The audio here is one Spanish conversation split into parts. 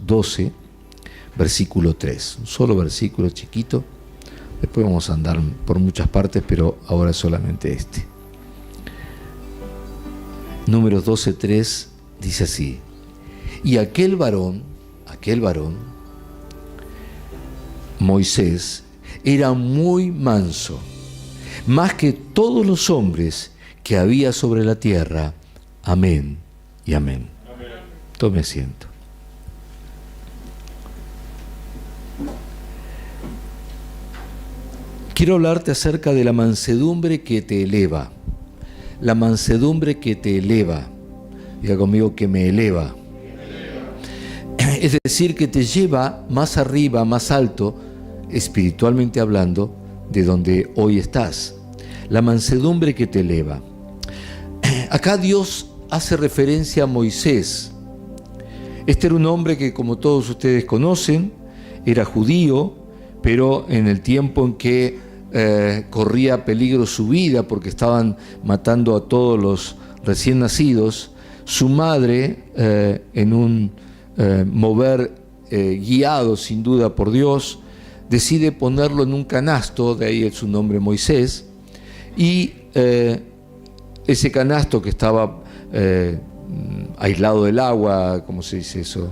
12, versículo 3. Un solo versículo chiquito. Después vamos a andar por muchas partes, pero ahora solamente este. Números 12, 3 dice así: y aquel varón, Moisés, era muy manso, más que todos los hombres que había sobre la tierra. Amén y amén. Amén. Tome asiento. Quiero hablarte acerca de la mansedumbre que te eleva. La mansedumbre que te eleva. Diga conmigo: que me eleva. Es decir, que te lleva más arriba, más alto, espiritualmente hablando, de donde hoy estás. La mansedumbre que te eleva. Acá Dios hace referencia a Moisés. Este era un hombre que, como todos ustedes conocen, era judío, pero en el tiempo en que corría peligro su vida porque estaban matando a todos los recién nacidos, su madre, en un mover guiado sin duda por Dios, decide ponerlo en un canasto, de ahí es su nombre Moisés, y ese canasto que estaba aislado del agua, ¿cómo se dice eso?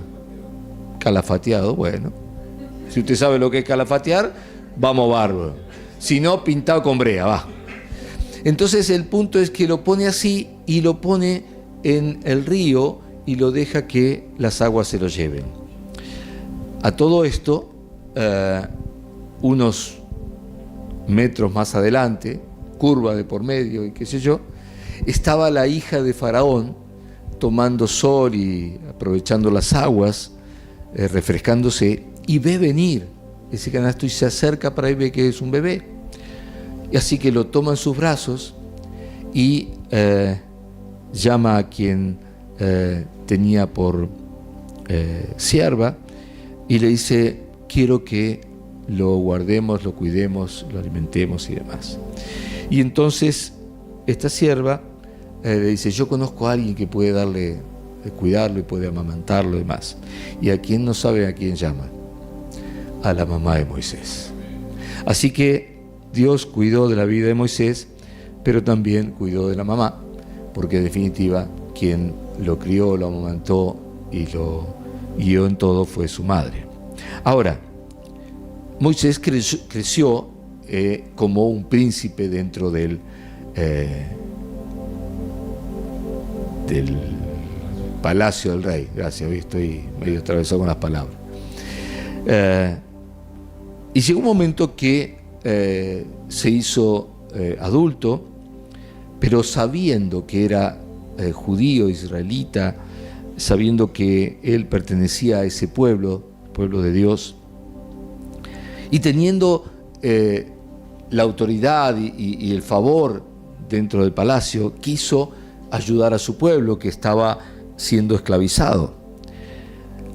Calafateado, bueno. Si usted sabe lo que es calafatear, vamos bárbaro. Si no, pintado con brea, va. Entonces el punto es que lo pone así y lo pone en el río y lo deja que las aguas se lo lleven. A todo esto, unos metros más adelante, curva de por medio y qué sé yo, estaba la hija de Faraón tomando sol y aprovechando las aguas, refrescándose, y ve venir ese canasto y se acerca para ver que es un bebé. Y así que lo toma en sus brazos y llama a quien tenía por sierva y le dice: quiero que lo guardemos, lo cuidemos, lo alimentemos y demás. Y entonces esta sierva le dice: yo conozco a alguien que puede cuidarlo y puede amamantarlo y demás. ¿Y a quién no sabe a quién llama? A la mamá de Moisés. Así que Dios cuidó de la vida de Moisés, pero también cuidó de la mamá, porque en definitiva quien lo crió, lo amamantó y lo guió en todo fue su madre. Ahora, Moisés creció como un príncipe dentro del palacio del rey. Gracias, hoy estoy medio atravesado con las palabras. Y llegó un momento que se hizo adulto, pero sabiendo que era judío, israelita, sabiendo que él pertenecía a ese pueblo de Dios, y teniendo la autoridad y el favor dentro del palacio, quiso ayudar a su pueblo que estaba siendo esclavizado.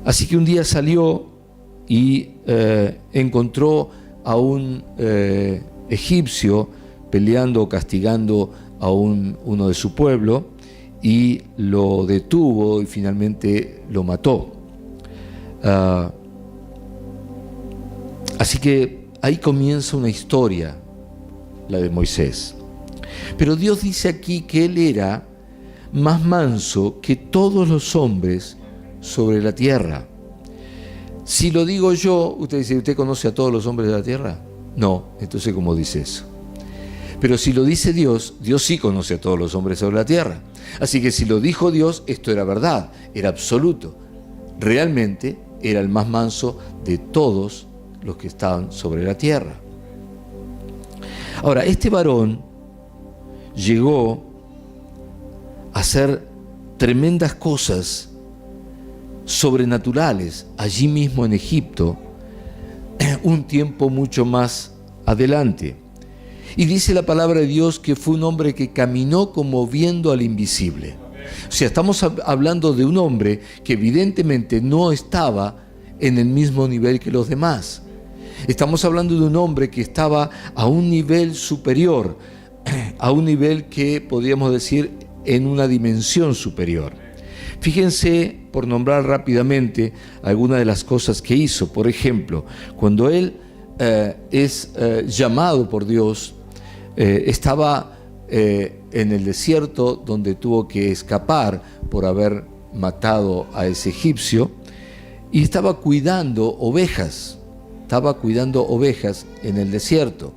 Así que un día salió y encontró a un egipcio peleando, castigando a uno de su pueblo, y lo detuvo y finalmente lo mató. Así que ahí comienza una historia, la de Moisés. Pero Dios dice aquí que él era más manso que todos los hombres sobre la tierra. Si lo digo yo, usted dice: ¿usted conoce a todos los hombres de la tierra? No, entonces ¿cómo dice eso? Pero si lo dice Dios, Dios sí conoce a todos los hombres sobre la tierra. Así que si lo dijo Dios, esto era verdad, era absoluto. Realmente era el más manso de todos los que estaban sobre la tierra. Ahora, este varón llegó a hacer tremendas cosas sobrenaturales allí mismo en Egipto, un tiempo mucho más adelante. Y dice la palabra de Dios que fue un hombre que caminó como viendo al invisible. O sea, estamos hablando de un hombre que evidentemente no estaba en el mismo nivel que los demás. Estamos hablando de un hombre que estaba a un nivel superior, a un nivel que podríamos decir en una dimensión superior. Fíjense, por nombrar rápidamente, algunas de las cosas que hizo. Por ejemplo, cuando él es llamado por Dios, estaba en el desierto donde tuvo que escapar por haber matado a ese egipcio, y estaba cuidando ovejas en el desierto.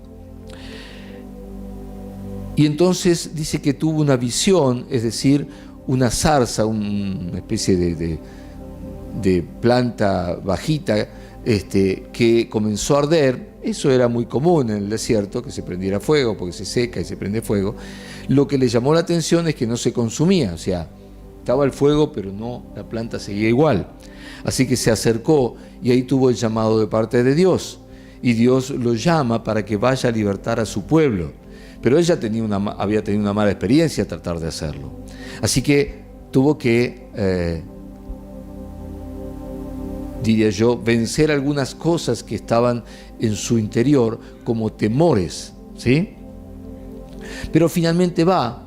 Y entonces dice que tuvo una visión, es decir, una zarza, una especie de planta bajita, que comenzó a arder. Eso era muy común en el desierto, que se prendiera fuego, porque se seca y se prende fuego. Lo que le llamó la atención es que no se consumía, o sea, estaba el fuego, pero no, la planta seguía igual. Así que se acercó y ahí tuvo el llamado de parte de Dios. Y Dios lo llama para que vaya a libertar a su pueblo. Pero ella había tenido una mala experiencia a tratar de hacerlo. Así que tuvo que, diría yo, vencer algunas cosas que estaban en su interior como temores, ¿sí? Pero finalmente va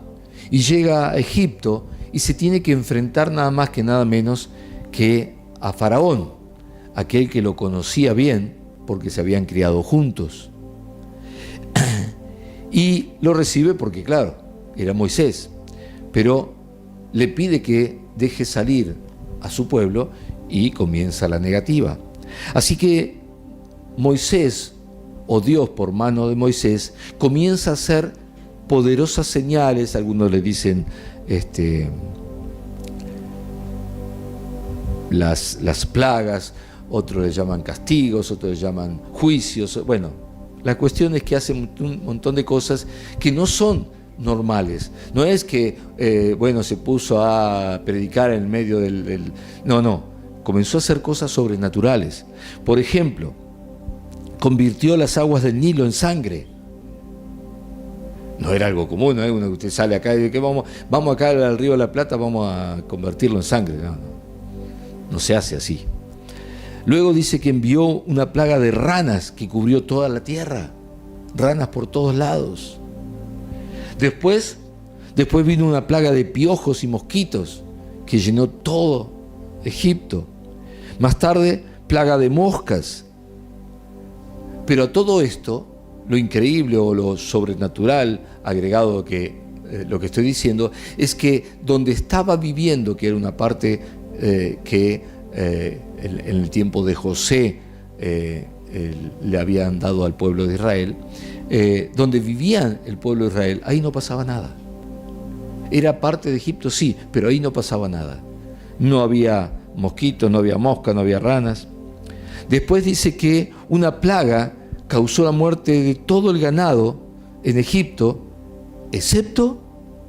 y llega a Egipto y se tiene que enfrentar nada más que nada menos que a Faraón, aquel que lo conocía bien porque se habían criado juntos. Y lo recibe porque, claro, era Moisés, pero le pide que deje salir a su pueblo y comienza la negativa. Así que Moisés, o Dios por mano de Moisés, comienza a hacer poderosas señales. Algunos le dicen las plagas, otros le llaman castigos, otros le llaman juicios. Bueno, la cuestión es que hace un montón de cosas que no son normales. No es que, se puso a predicar en medio del... No. Comenzó a hacer cosas sobrenaturales. Por ejemplo, convirtió las aguas del Nilo en sangre. No era algo común, ¿no? Uno que usted sale acá y dice, vamos acá al río de la Plata, vamos a convertirlo en sangre. No se hace así. Luego dice que envió una plaga de ranas que cubrió toda la tierra. Ranas por todos lados. Después vino una plaga de piojos y mosquitos que llenó todo Egipto. Más tarde, plaga de moscas. Pero a todo esto, lo increíble o lo sobrenatural, agregado lo que estoy diciendo, es que donde estaba viviendo, que era una parte en el tiempo de José le habían dado al pueblo de Israel, donde vivía el pueblo de Israel, ahí no pasaba nada. Era parte de Egipto, sí, pero ahí no pasaba nada. No había mosquitos, no había moscas, no había ranas. Después dice que una plaga causó la muerte de todo el ganado en Egipto, excepto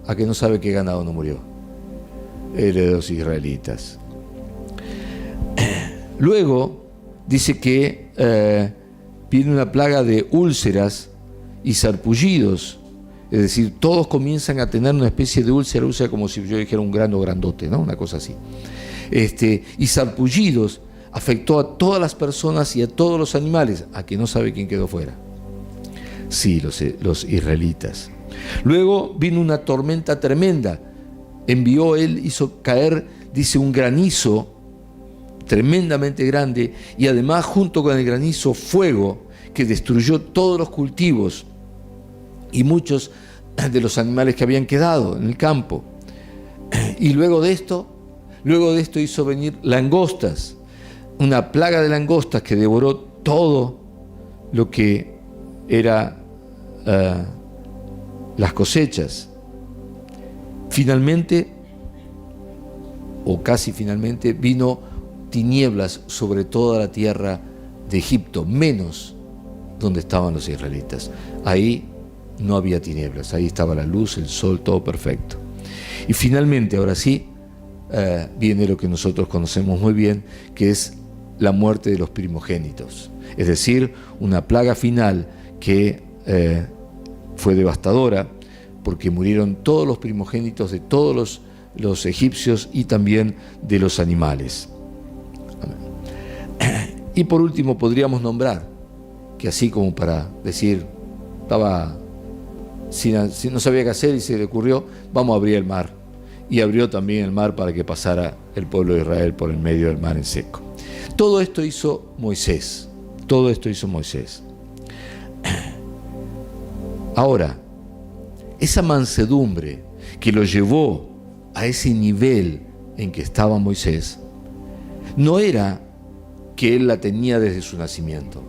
a que no sabe qué ganado no murió. Era de los israelitas. Luego dice que viene una plaga de úlceras y sarpullidos, es decir, todos comienzan a tener una especie de úlcera como si yo dijera un grano grandote, ¿no? Una cosa así. Y sarpullidos afectó a todas las personas y a todos los animales, a que no sabe quién quedó fuera. Sí, los israelitas. Luego vino una tormenta tremenda. Hizo caer, dice, un granizo tremendamente grande, y además junto con el granizo fuego que destruyó todos los cultivos y muchos de los animales que habían quedado en el campo. Y luego de esto hizo venir langostas, una plaga de langostas que devoró todo lo que era las cosechas. Finalmente, o casi finalmente, vino tinieblas sobre toda la tierra de Egipto, menos donde estaban los israelitas. Ahí no había tinieblas, ahí estaba la luz, el sol, todo perfecto. Y finalmente, ahora sí, viene lo que nosotros conocemos muy bien, que es la muerte de los primogénitos. Es decir, una plaga final que fue devastadora, porque murieron todos los primogénitos de todos los egipcios y también de los animales. Y por último podríamos nombrar que, así como para decir, no sabía qué hacer y se le ocurrió, vamos a abrir el mar. y abrió también el mar para que pasara el pueblo de Israel por el medio del mar en seco. Todo esto hizo Moisés. Todo esto hizo Moisés. Ahora, esa mansedumbre que lo llevó a ese nivel en que estaba Moisés, no era que él la tenía desde su nacimiento.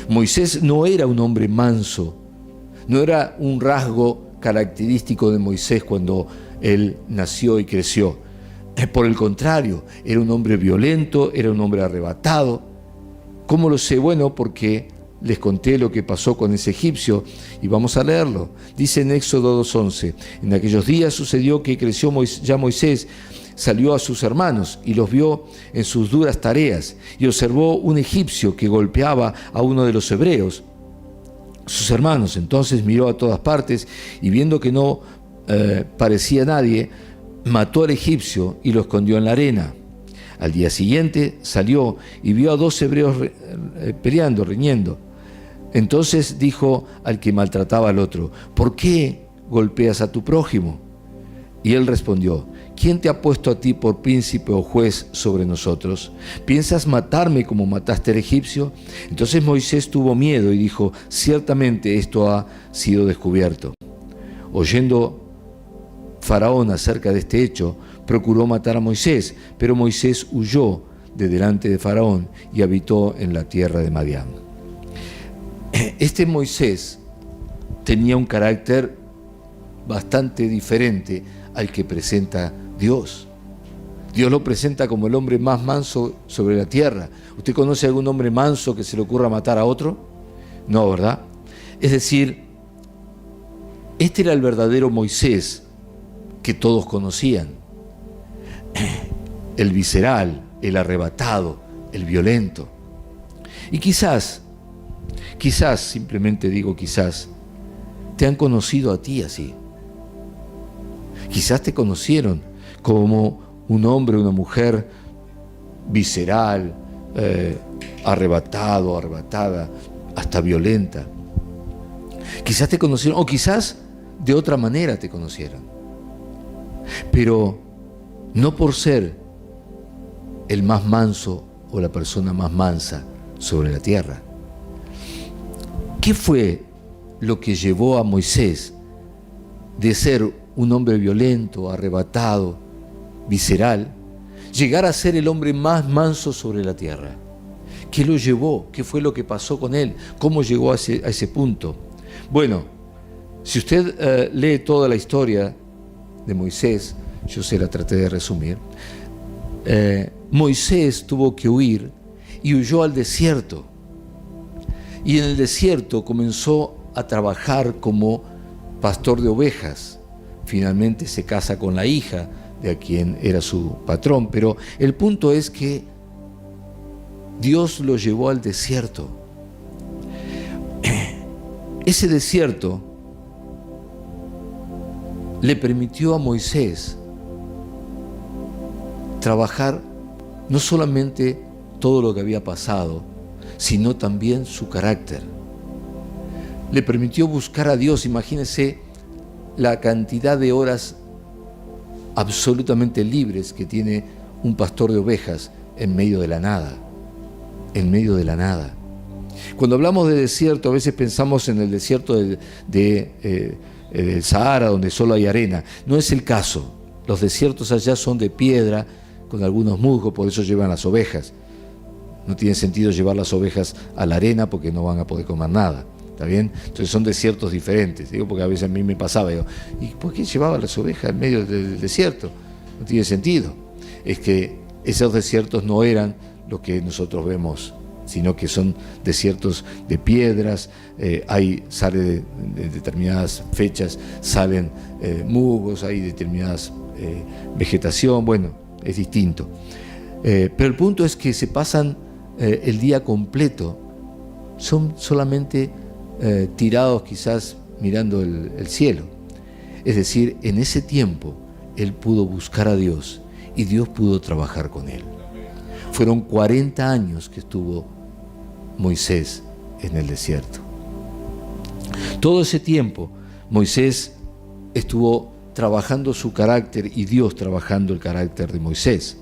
Moisés no era un hombre manso, no era un rasgo característico de Moisés cuando él nació y creció. Por el contrario, era un hombre violento, era un hombre arrebatado. ¿Cómo lo sé? Bueno, porque les conté lo que pasó con ese egipcio y vamos a leerlo. Dice en Éxodo 2:11: en aquellos días sucedió que creció ya Moisés, salió a sus hermanos y los vio en sus duras tareas y observó un egipcio que golpeaba a uno de los hebreos, sus hermanos. Entonces miró a todas partes y viendo que no parecía nadie, mató al egipcio y lo escondió en la arena. Al día siguiente salió y vio a 2 hebreos peleando, riñendo. Entonces dijo al que maltrataba al otro: ¿por qué golpeas a tu prójimo? Y él respondió: ¿quién te ha puesto a ti por príncipe o juez sobre nosotros? ¿Piensas matarme como mataste al egipcio? Entonces Moisés tuvo miedo y dijo: ciertamente esto ha sido descubierto. Oyendo Faraón acerca de este hecho, procuró matar a Moisés, pero Moisés huyó de delante de Faraón y habitó en la tierra de Madián. Este Moisés tenía un carácter bastante diferente al que presenta Dios. Dios lo presenta como el hombre más manso sobre la tierra. ¿Usted conoce algún hombre manso que se le ocurra matar a otro? No, ¿verdad? Es decir, este era el verdadero Moisés que todos conocían. El visceral, el arrebatado, el violento. Y quizás, simplemente digo quizás, te han conocido a ti así. Quizás te conocieron como un hombre, una mujer visceral, arrebatado, arrebatada, hasta violenta. Quizás te conocieron, o quizás de otra manera te conocieron. Pero no por ser el más manso o la persona más mansa sobre la tierra. ¿Qué fue lo que llevó a Moisés de ser un hombre violento, arrebatado, visceral, llegar a ser el hombre más manso sobre la tierra? ¿Qué lo llevó? ¿Qué fue lo que pasó con él? ¿Cómo llegó a ese punto? Bueno, si usted lee toda la historia de Moisés, yo se la traté de resumir, Moisés tuvo que huir y huyó al desierto. Y en el desierto comenzó a trabajar como pastor de ovejas. Finalmente se casa con la hija de quien era su patrón, pero el punto es que Dios lo llevó al desierto. Ese desierto le permitió a Moisés trabajar no solamente todo lo que había pasado, sino también su carácter. Le permitió buscar a Dios. Imagínense la cantidad de horas absolutamente libres que tiene un pastor de ovejas en medio de la nada. En medio de la nada. Cuando hablamos de desierto, a veces pensamos en el desierto del Sahara, donde solo hay arena. No es el caso. Los desiertos allá son de piedra, con algunos musgos, por eso llevan las ovejas. No tiene sentido llevar las ovejas a la arena porque no van a poder comer nada. ¿Está bien? Entonces son desiertos diferentes. Digo, porque a veces a mí me pasaba, digo, ¿y por qué llevaba las ovejas en medio del desierto? No tiene sentido. Es que esos desiertos no eran lo que nosotros vemos, sino que son desiertos de piedras. Sale de determinadas fechas, salen musgos, hay determinadas vegetación. Bueno, es distinto. Pero el punto es que se pasan el día completo, son solamente tirados quizás mirando el cielo. Es decir, en ese tiempo él pudo buscar a Dios y Dios pudo trabajar con él. Fueron 40 años que estuvo Moisés en el desierto. Todo ese tiempo Moisés estuvo trabajando su carácter y Dios trabajando el carácter de Moisés.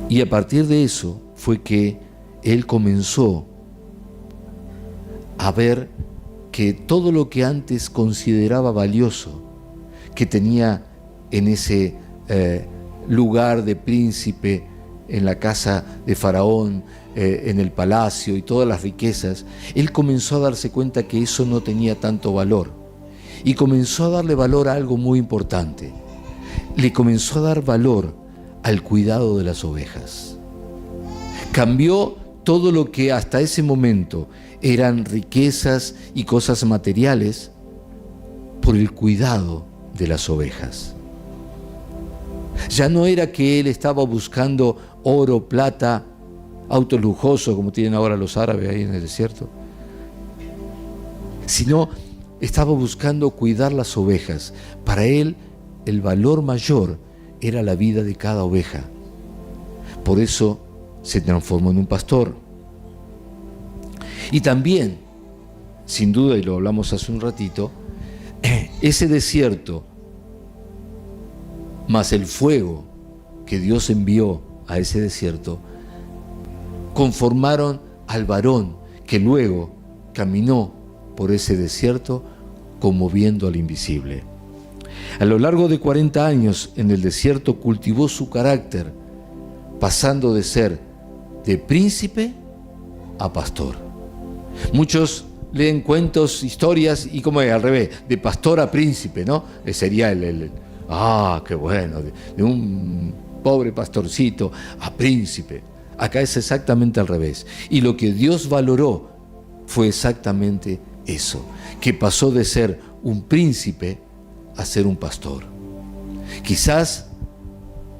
Y a partir de eso fue que él comenzó a ver que todo lo que antes consideraba valioso, que tenía en ese lugar de príncipe, en la casa de Faraón, en el palacio y todas las riquezas, él comenzó a darse cuenta que eso no tenía tanto valor. Y comenzó a darle valor a algo muy importante. Le comenzó a dar valor al cuidado de las ovejas. Cambió todo lo que hasta ese momento eran riquezas y cosas materiales por el cuidado de las ovejas. Ya no era que él estaba buscando oro, plata, autos lujosos como tienen ahora los árabes ahí en el desierto, sino estaba buscando cuidar las ovejas. Para él el valor mayor era la vida de cada oveja. Por eso se transformó en un pastor. Y también, sin duda, y lo hablamos hace un ratito, ese desierto más el fuego que Dios envió a ese desierto conformaron al varón que luego caminó por ese desierto como viendo al invisible. A lo largo de 40 años en el desierto cultivó su carácter, pasando de ser de príncipe a pastor. Muchos leen cuentos, historias, y como es al revés, de pastor a príncipe, ¿no? Sería qué bueno, de un pobre pastorcito a príncipe. Acá es exactamente al revés. Y lo que Dios valoró fue exactamente eso, que pasó de ser un príncipe a ser un pastor. Quizás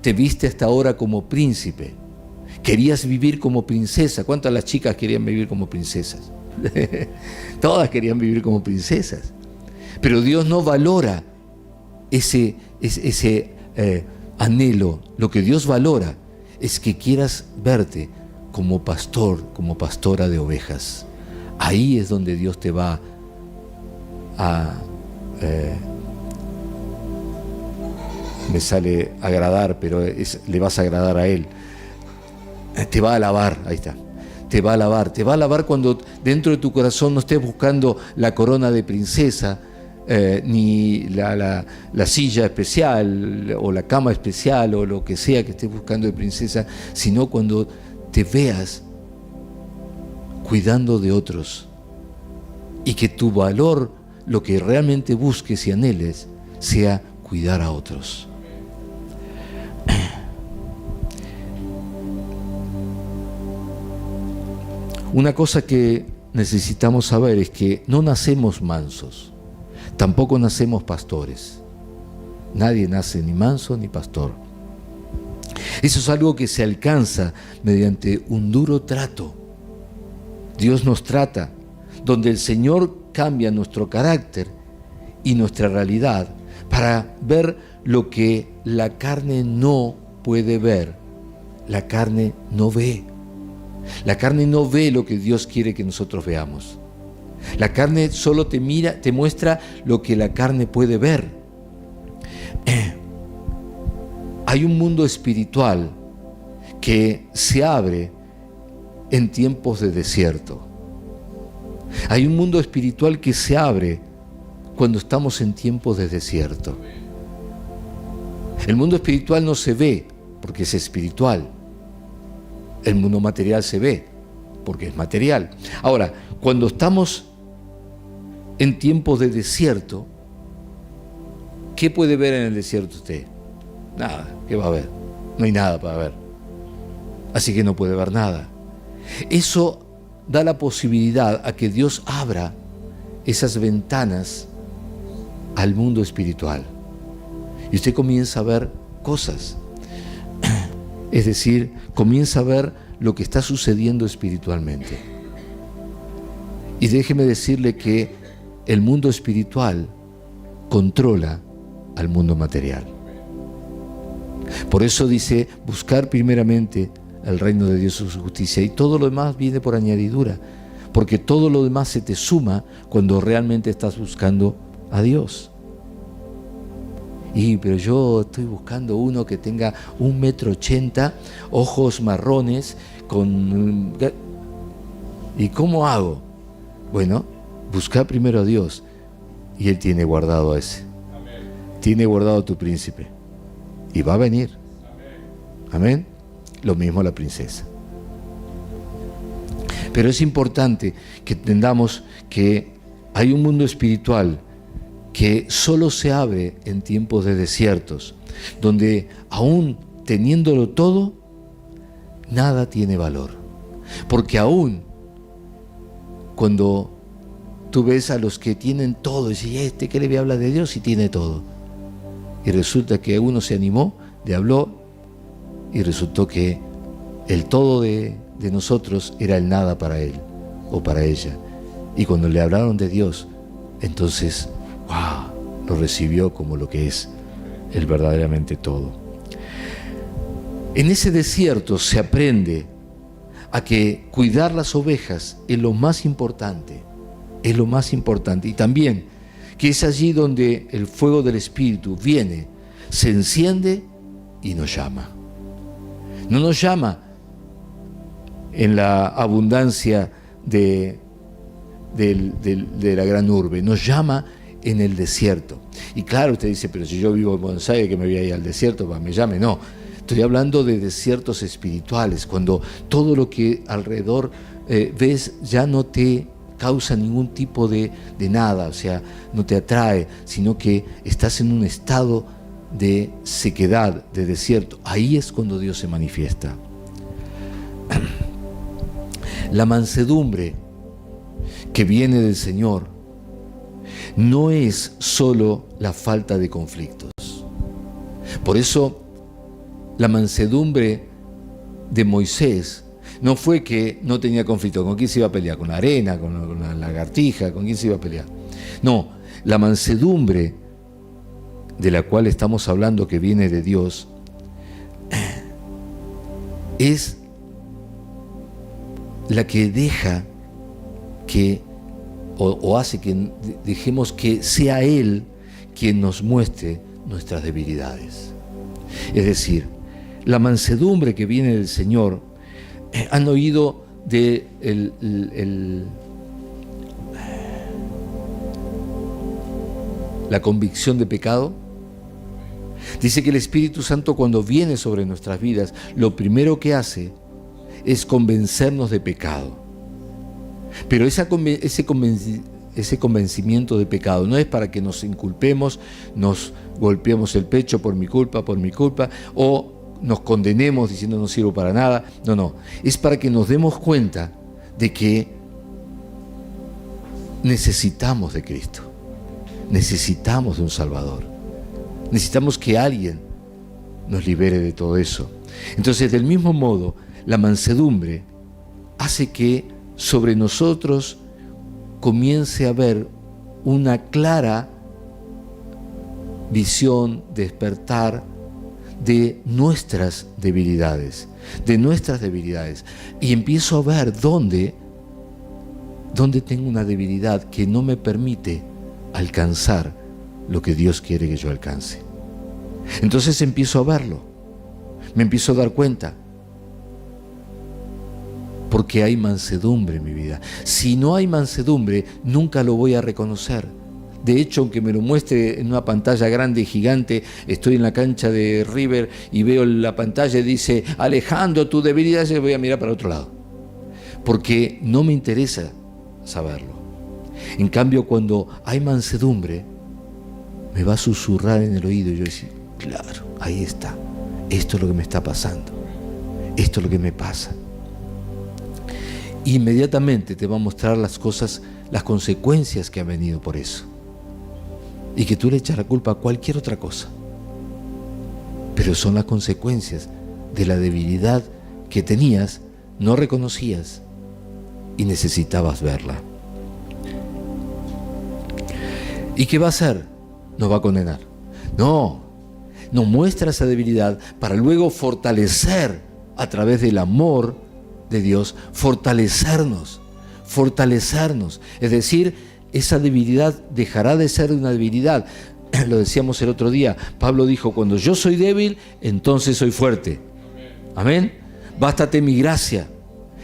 te viste hasta ahora como príncipe, querías vivir como princesa. ¿Cuántas de las chicas querían vivir como princesas? Todas querían vivir como princesas. Pero Dios no valora ese anhelo. Lo que Dios valora es que quieras verte como pastor, como pastora de ovejas. Ahí es donde Dios te va a me sale agradar, pero le vas a agradar a Él. Te va a alabar, ahí está. Te va a alabar cuando dentro de tu corazón no estés buscando la corona de princesa, ni la silla especial o la cama especial o lo que sea que estés buscando de princesa, sino cuando te veas cuidando de otros y que tu valor, lo que realmente busques y anheles, sea cuidar a otros. Una cosa que necesitamos saber es que no nacemos mansos, tampoco nacemos pastores. Nadie nace ni manso ni pastor. Eso es algo que se alcanza mediante un duro trato. Dios nos trata, donde el Señor cambia nuestro carácter y nuestra realidad para ver lo que la carne no puede ver. La carne no ve. La carne no ve lo que Dios quiere que nosotros veamos. La carne solo te mira, te muestra lo que la carne puede ver. Hay un mundo espiritual que se abre en tiempos de desierto. Hay un mundo espiritual que se abre cuando estamos en tiempos de desierto. El mundo espiritual no se ve porque es espiritual. El mundo material se ve porque es material. Ahora, cuando estamos en tiempos de desierto, ¿qué puede ver en el desierto usted? Nada. ¿Qué va a ver? No hay nada para ver. Así que no puede ver nada. Eso da la posibilidad a que Dios abra esas ventanas al mundo espiritual. Y usted comienza a ver cosas. Es decir, comienza a ver lo que está sucediendo espiritualmente. Y déjeme decirle que el mundo espiritual controla al mundo material. Por eso dice, buscar primeramente el reino de Dios y su justicia, y todo lo demás viene por añadidura, porque todo lo demás se te suma cuando realmente estás buscando a Dios. Pero yo estoy buscando uno que tenga 1,80 m, ojos marrones, ¿y cómo hago? Bueno, busca primero a Dios y Él tiene guardado a ese. Amén. Tiene guardado a tu príncipe y va a venir. Amén. Lo mismo la princesa. Pero es importante que entendamos que hay un mundo espiritual que solo se abre en tiempos de desiertos, donde aún teniéndolo todo, nada tiene valor. Porque aún cuando tú ves a los que tienen todo, y dices, ¿qué le habla de Dios si tiene todo? Y resulta que uno se animó, le habló, y resultó que el todo de nosotros era el nada para él o para ella. Y cuando le hablaron de Dios, entonces, ¡wow!, lo recibió como lo que es el verdaderamente todo. En ese desierto se aprende a que cuidar las ovejas es lo más importante, y también que es allí donde el fuego del Espíritu viene, se enciende y nos llama. No nos llama en la abundancia de la gran urbe, nos llama en el desierto. Y claro, usted dice, pero si yo vivo en Buenos Aires, que me voy a ir al desierto para que me llame. No, estoy hablando de desiertos espirituales, cuando todo lo que alrededor ves ya no te causa ningún tipo de nada, o sea, no te atrae, sino que estás en un estado de sequedad, de desierto. Ahí es cuando Dios se manifiesta. La mansedumbre que viene del Señor no es solo la falta de conflictos. Por eso, la mansedumbre de Moisés no fue que no tenía conflicto. ¿Con quién se iba a pelear? ¿Con la arena? ¿Con la lagartija? ¿Con quién se iba a pelear? No, la mansedumbre de la cual estamos hablando, que viene de Dios, es la que deja que, o hace que dejemos que sea Él quien nos muestre nuestras debilidades. Es decir, la mansedumbre que viene del Señor, han oído de la convicción de pecado. Dice que el Espíritu Santo, cuando viene sobre nuestras vidas, lo primero que hace es convencernos de pecado. Pero ese convencimiento de pecado no es para que nos inculpemos, nos golpeemos el pecho por mi culpa, o nos condenemos diciendo no sirvo para nada. No, es para que nos demos cuenta de que necesitamos de Cristo, necesitamos de un Salvador, necesitamos que alguien nos libere de todo eso. Entonces, del mismo modo, la mansedumbre hace que sobre nosotros comience a haber una clara visión, despertar de nuestras debilidades, y empiezo a ver dónde tengo una debilidad que no me permite alcanzar lo que Dios quiere que yo alcance. Entonces empiezo a verlo, me empiezo a dar cuenta, porque hay mansedumbre en mi vida. Si no hay mansedumbre, nunca lo voy a reconocer. De hecho, aunque me lo muestre en una pantalla grande y gigante, estoy en la cancha de River y veo la pantalla y dice, Alejandro, tu debilidad, yo voy a mirar para otro lado, porque no me interesa saberlo. En cambio, cuando hay mansedumbre, me va a susurrar en el oído y yo decir, claro, ahí está, esto es lo que me está pasando, esto es lo que me pasa. Inmediatamente te va a mostrar las cosas, las consecuencias que han venido por eso. Y que tú le echas la culpa a cualquier otra cosa. Pero son las consecuencias de la debilidad que tenías, no reconocías y necesitabas verla. ¿Y qué va a hacer? Nos va a condenar. No, nos muestra esa debilidad para luego fortalecer a través del amor de Dios, fortalecernos fortalecernos. Es decir, esa debilidad dejará de ser una debilidad. Lo decíamos el otro día. Pablo dijo, cuando yo soy débil, entonces soy fuerte. Amén. Bástate mi gracia.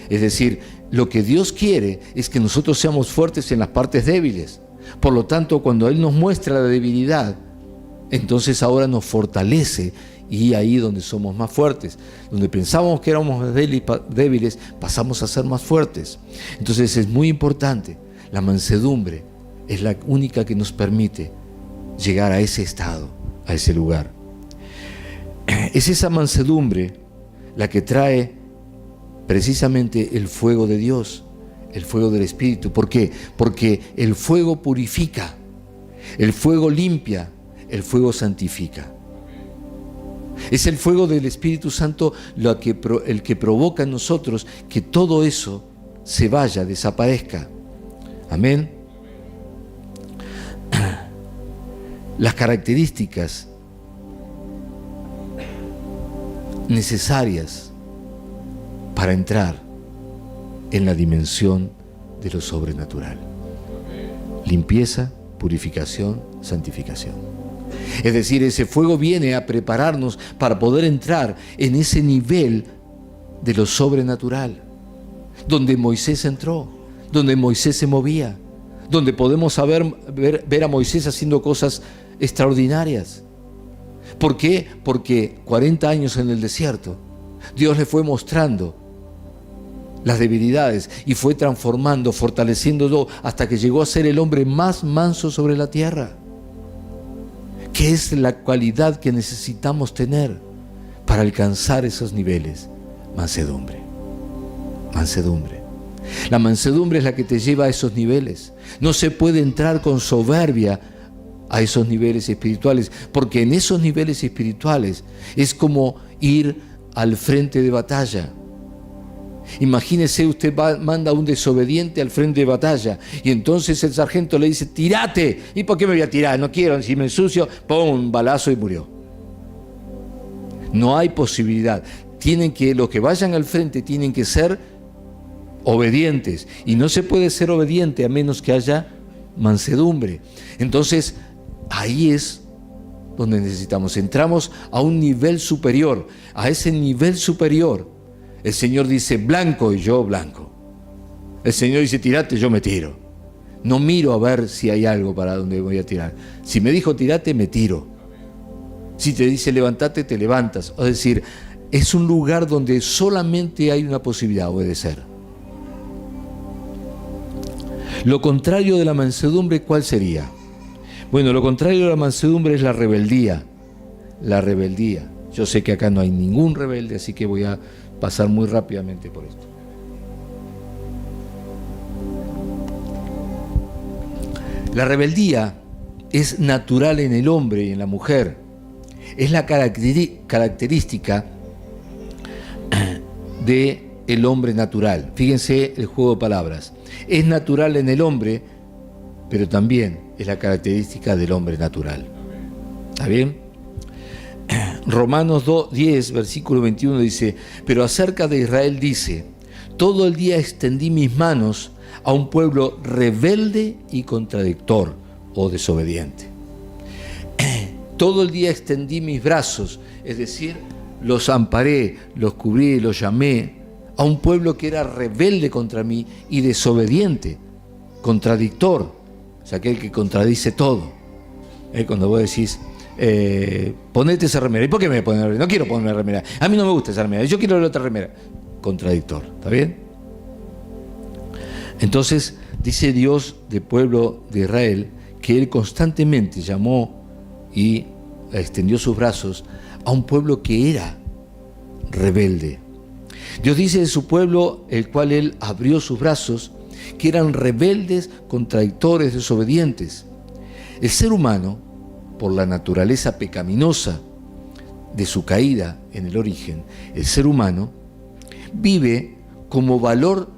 Es decir, lo que Dios quiere es que nosotros seamos fuertes en las partes débiles. Por lo tanto, cuando Él nos muestra la debilidad, entonces ahora nos fortalece, y ahí donde somos más fuertes, donde pensábamos que éramos débiles, pasamos a ser más fuertes. Entonces es muy importante. La mansedumbre es la única que nos permite llegar a ese estado, a ese lugar. Es esa mansedumbre la que trae precisamente el fuego de Dios, el fuego del Espíritu. ¿Por qué? Porque el fuego purifica, el fuego limpia, el fuego santifica. Es el fuego del Espíritu Santo el que provoca en nosotros que todo eso se vaya, desaparezca. Amén. Las características necesarias para entrar en la dimensión de lo sobrenatural. Limpieza, purificación, santificación. Es decir, ese fuego viene a prepararnos para poder entrar en ese nivel de lo sobrenatural, donde Moisés entró, donde Moisés se movía, donde podemos ver a Moisés haciendo cosas extraordinarias. ¿Por qué? Porque 40 años en el desierto, Dios le fue mostrando las debilidades y fue transformando, fortaleciéndolo hasta que llegó a ser el hombre más manso sobre la tierra. ¿Qué es la cualidad que necesitamos tener para alcanzar esos niveles? Mansedumbre. Mansedumbre. La mansedumbre es la que te lleva a esos niveles. No se puede entrar con soberbia a esos niveles espirituales, porque en esos niveles espirituales es como ir al frente de batalla. Imagínese, usted manda a un desobediente al frente de batalla y entonces el sargento le dice, ¡tírate! ¿Y por qué me voy a tirar? No quiero, si me ensucio, pongo un balazo y murió. No hay posibilidad. Los que vayan al frente tienen que ser obedientes, y no se puede ser obediente a menos que haya mansedumbre. Entonces, ahí es donde necesitamos. Entramos a un nivel superior. A ese nivel superior, el Señor dice blanco y yo blanco. El Señor dice tirate, yo me tiro. No miro a ver si hay algo para donde voy a tirar. Si me dijo tirate, me tiro. Si te dice levantate, te levantas. Es decir, es un lugar donde solamente hay una posibilidad, obedecer. Lo contrario de la mansedumbre, ¿cuál sería? Bueno, lo contrario de la mansedumbre es la rebeldía. La rebeldía. Yo sé que acá no hay ningún rebelde, así que voy a pasar muy rápidamente por esto. La rebeldía es natural en el hombre y en la mujer. Es la característica del hombre natural. Fíjense el juego de palabras. Es natural en el hombre, pero también es la característica del hombre natural. ¿Está bien? Romanos 10, versículo 21 dice, pero acerca de Israel dice, todo el día extendí mis manos a un pueblo rebelde y contradictor o desobediente. Todo el día extendí mis brazos, es decir, los amparé, los cubrí, los llamé a un pueblo que era rebelde contra mí y desobediente, contradictor, o sea, aquel que contradice todo. Cuando vos decís, ponete esa remera. ¿Y por qué me voy a poner remera? No quiero ponerme remera. A mí no me gusta esa remera. Yo quiero la otra remera. Contradictor. ¿Está bien? Entonces, dice Dios del pueblo de Israel que Él constantemente llamó y extendió sus brazos a un pueblo que era rebelde. Dios dice de su pueblo, el cual Él abrió sus brazos, que eran rebeldes, contradictores, desobedientes. El ser humano, por la naturaleza pecaminosa de su caída en el origen, el ser humano vive como valor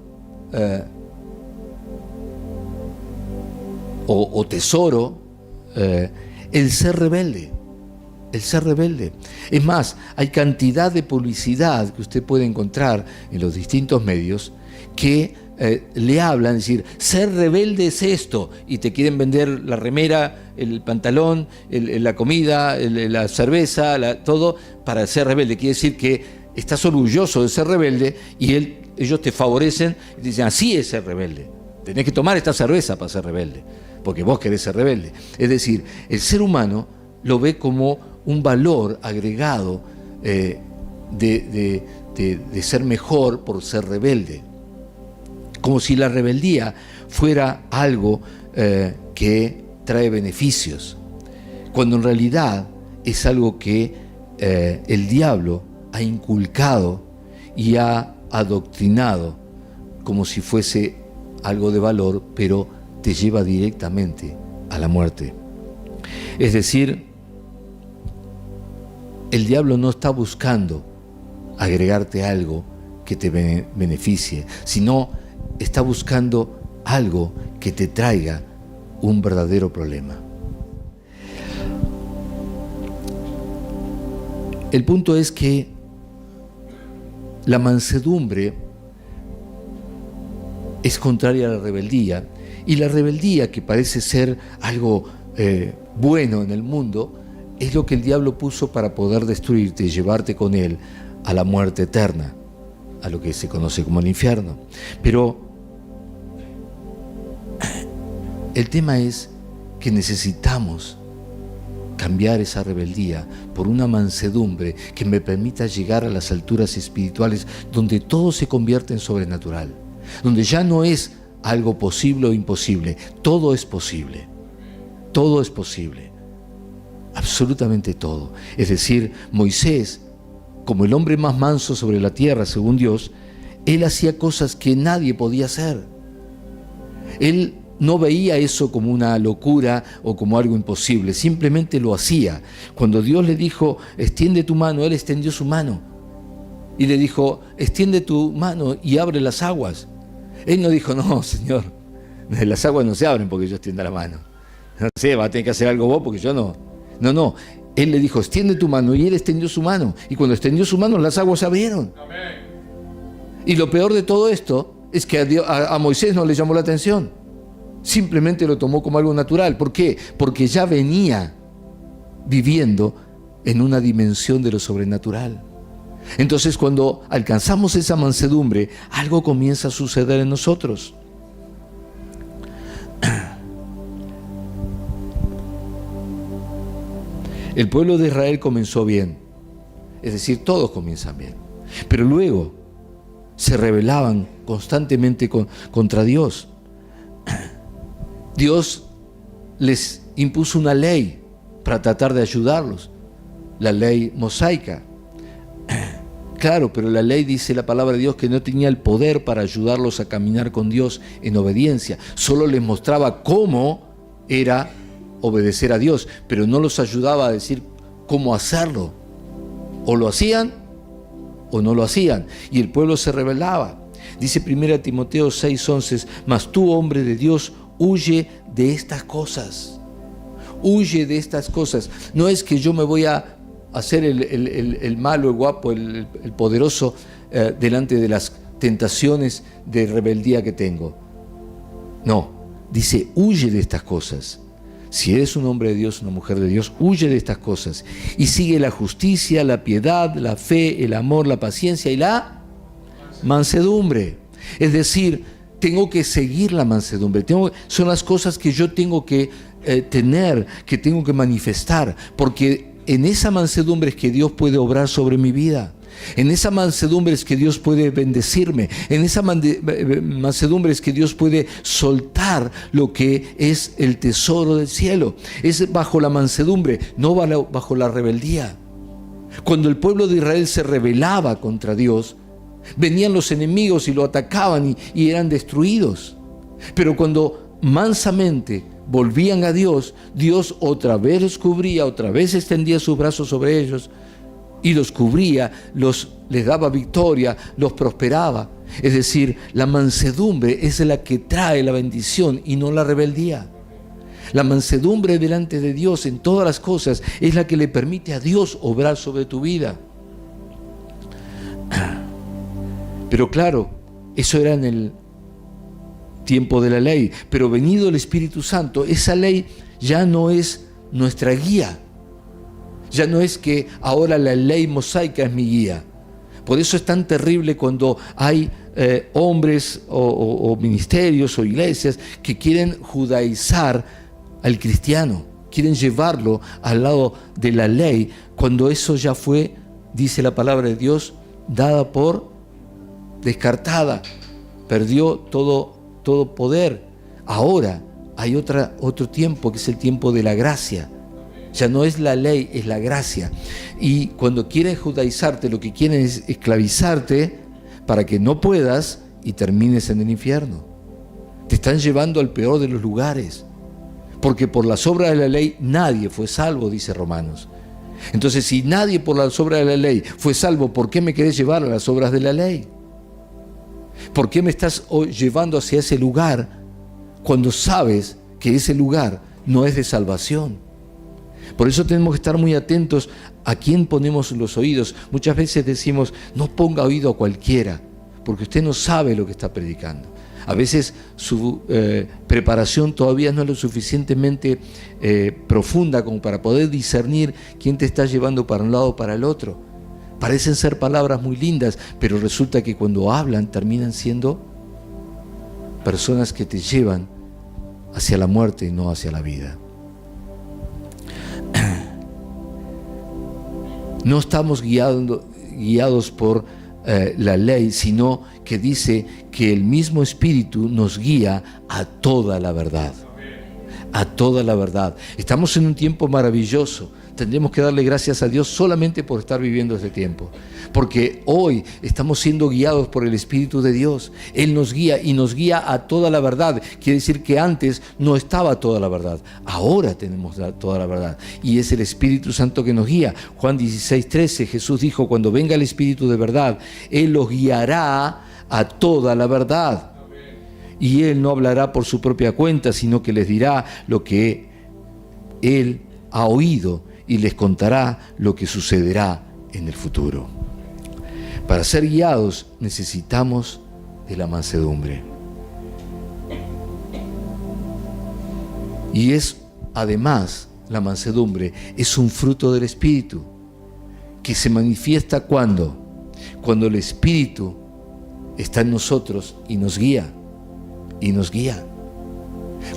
o tesoro el ser rebelde. El ser rebelde. Es más, hay cantidad de publicidad que usted puede encontrar en los distintos medios que le hablan, es decir, ser rebelde es esto, y te quieren vender la remera, el pantalón, la comida, la cerveza, todo para ser rebelde. Quiere decir que estás orgulloso de ser rebelde y ellos te favorecen y te dicen, así es ser rebelde, tenés que tomar esta cerveza para ser rebelde, porque vos querés ser rebelde. Es decir, el ser humano lo ve como un valor agregado de ser mejor por ser rebelde, como si la rebeldía fuera algo que trae beneficios, cuando en realidad es algo que el diablo ha inculcado y ha adoctrinado como si fuese algo de valor, pero te lleva directamente a la muerte. Es decir, el diablo no está buscando agregarte algo que te beneficie, sino está buscando algo que te traiga un verdadero problema. El punto es que la mansedumbre es contraria a la rebeldía, y la rebeldía, que parece ser algo bueno en el mundo, es lo que el diablo puso para poder destruirte y llevarte con él a la muerte eterna, a lo que se conoce como el infierno. Pero el tema es que necesitamos cambiar esa rebeldía por una mansedumbre que me permita llegar a las alturas espirituales donde todo se convierte en sobrenatural, donde ya no es algo posible o imposible, todo es posible, todo es posible, absolutamente todo. Es decir, Moisés, como el hombre más manso sobre la tierra según Dios, él hacía cosas que nadie podía hacer. Él no veía eso como una locura o como algo imposible, simplemente lo hacía. Cuando Dios le dijo, extiende tu mano, él extendió su mano. Y le dijo, extiende tu mano y abre las aguas. Él no dijo, no, Señor, las aguas no se abren porque yo extienda la mano. No sé, va a tener que hacer algo vos porque yo no. No. Él le dijo, extiende tu mano, y él extendió su mano. Y cuando extendió su mano, las aguas se abrieron. Amén. Y lo peor de todo esto es que a Moisés no le llamó la atención. Simplemente lo tomó como algo natural. ¿Por qué? Porque ya venía viviendo en una dimensión de lo sobrenatural. Entonces, cuando alcanzamos esa mansedumbre, algo comienza a suceder en nosotros. El pueblo de Israel comenzó bien, es decir, todos comienzan bien, pero luego se rebelaban constantemente contra Dios. Dios les impuso una ley para tratar de ayudarlos, la ley mosaica. Claro, pero la ley, dice la palabra de Dios, que no tenía el poder para ayudarlos a caminar con Dios en obediencia. Solo les mostraba cómo era obedecer a Dios, pero no los ayudaba a decir cómo hacerlo. O lo hacían o no lo hacían, y el pueblo se rebelaba. Dice 1 Timoteo 6:11, mas tú, hombre de Dios, huye de estas cosas. Huye de estas cosas. No es que yo me voy a hacer el malo, el guapo, el poderoso delante de las tentaciones de rebeldía que tengo. No, dice, huye de estas cosas. Si eres un hombre de Dios, una mujer de Dios, huye de estas cosas y sigue la justicia, la piedad, la fe, el amor, la paciencia y la mansedumbre. Es decir, tengo que seguir la mansedumbre. Son las cosas que yo tengo que tener, que tengo que manifestar, porque en esa mansedumbre es que Dios puede obrar sobre mi vida. En esa mansedumbre es que Dios puede bendecirme. En esa mansedumbre es que Dios puede soltar lo que es el tesoro del cielo. Es bajo la mansedumbre, no bajo la rebeldía. Cuando el pueblo de Israel se rebelaba contra Dios, venían los enemigos y lo atacaban y eran destruidos. Pero cuando mansamente volvían a Dios, Dios otra vez los cubría, otra vez extendía sus brazos sobre ellos y los cubría, les daba victoria, los prosperaba. Es decir, la mansedumbre es la que trae la bendición y no la rebeldía. La mansedumbre delante de Dios en todas las cosas es la que le permite a Dios obrar sobre tu vida. Pero claro, eso era en tiempo de la ley, pero venido el Espíritu Santo, esa ley ya no es nuestra guía. Ya no es que ahora la ley mosaica es mi guía. Por eso es tan terrible cuando hay hombres o ministerios o iglesias que quieren judaizar al cristiano, quieren llevarlo al lado de la ley, cuando eso ya fue, dice la palabra de Dios, dada por descartada, perdió todo poder. Ahora hay otro tiempo, que es el tiempo de la gracia. Ya no es la ley, es la gracia. Y cuando quieren judaizarte, lo que quieren es esclavizarte para que no puedas y termines en el infierno. Te están llevando al peor de los lugares, porque por las obras de la ley nadie fue salvo, dice Romanos. Entonces, si nadie por las obras de la ley fue salvo, ¿por qué me querés llevar a las obras de la ley? ¿Por qué me estás llevando hacia ese lugar cuando sabes que ese lugar no es de salvación? Por eso tenemos que estar muy atentos a quién ponemos los oídos. Muchas veces decimos, no ponga oído a cualquiera, porque usted no sabe lo que está predicando. A veces su preparación todavía no es lo suficientemente profunda como para poder discernir quién te está llevando para un lado o para el otro. Parecen ser palabras muy lindas, pero resulta que cuando hablan terminan siendo personas que te llevan hacia la muerte y no hacia la vida. No estamos guiados por la ley, sino que dice que el mismo Espíritu nos guía a toda la verdad. A toda la verdad. Estamos en un tiempo maravilloso. Tendremos que darle gracias a Dios solamente por estar viviendo este tiempo. Porque hoy estamos siendo guiados por el Espíritu de Dios. Él nos guía y nos guía a toda la verdad. Quiere decir que antes no estaba toda la verdad. Ahora tenemos toda la verdad. Y es el Espíritu Santo que nos guía. Juan 16:13, Jesús dijo, cuando venga el Espíritu de verdad, Él los guiará a toda la verdad. Y Él no hablará por su propia cuenta, sino que les dirá lo que Él ha oído y les contará lo que sucederá en el futuro. Para ser guiados necesitamos de la mansedumbre. Y es, además, la mansedumbre es un fruto del Espíritu que se manifiesta cuando el Espíritu está en nosotros y nos guía. Y nos guía.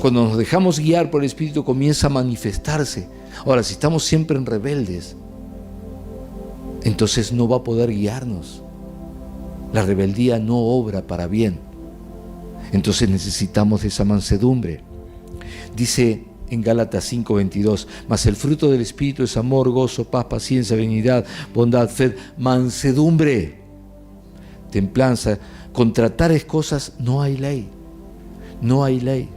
Cuando nos dejamos guiar por el Espíritu comienza a manifestarse. Ahora, si estamos siempre en rebeldes, entonces no va a poder guiarnos. La rebeldía no obra para bien. Entonces necesitamos de esa mansedumbre. Dice en Gálatas 5:22, mas el fruto del Espíritu es amor, gozo, paz, paciencia, benignidad, bondad, fe, mansedumbre, templanza. Contra tales cosas no hay ley. No hay ley.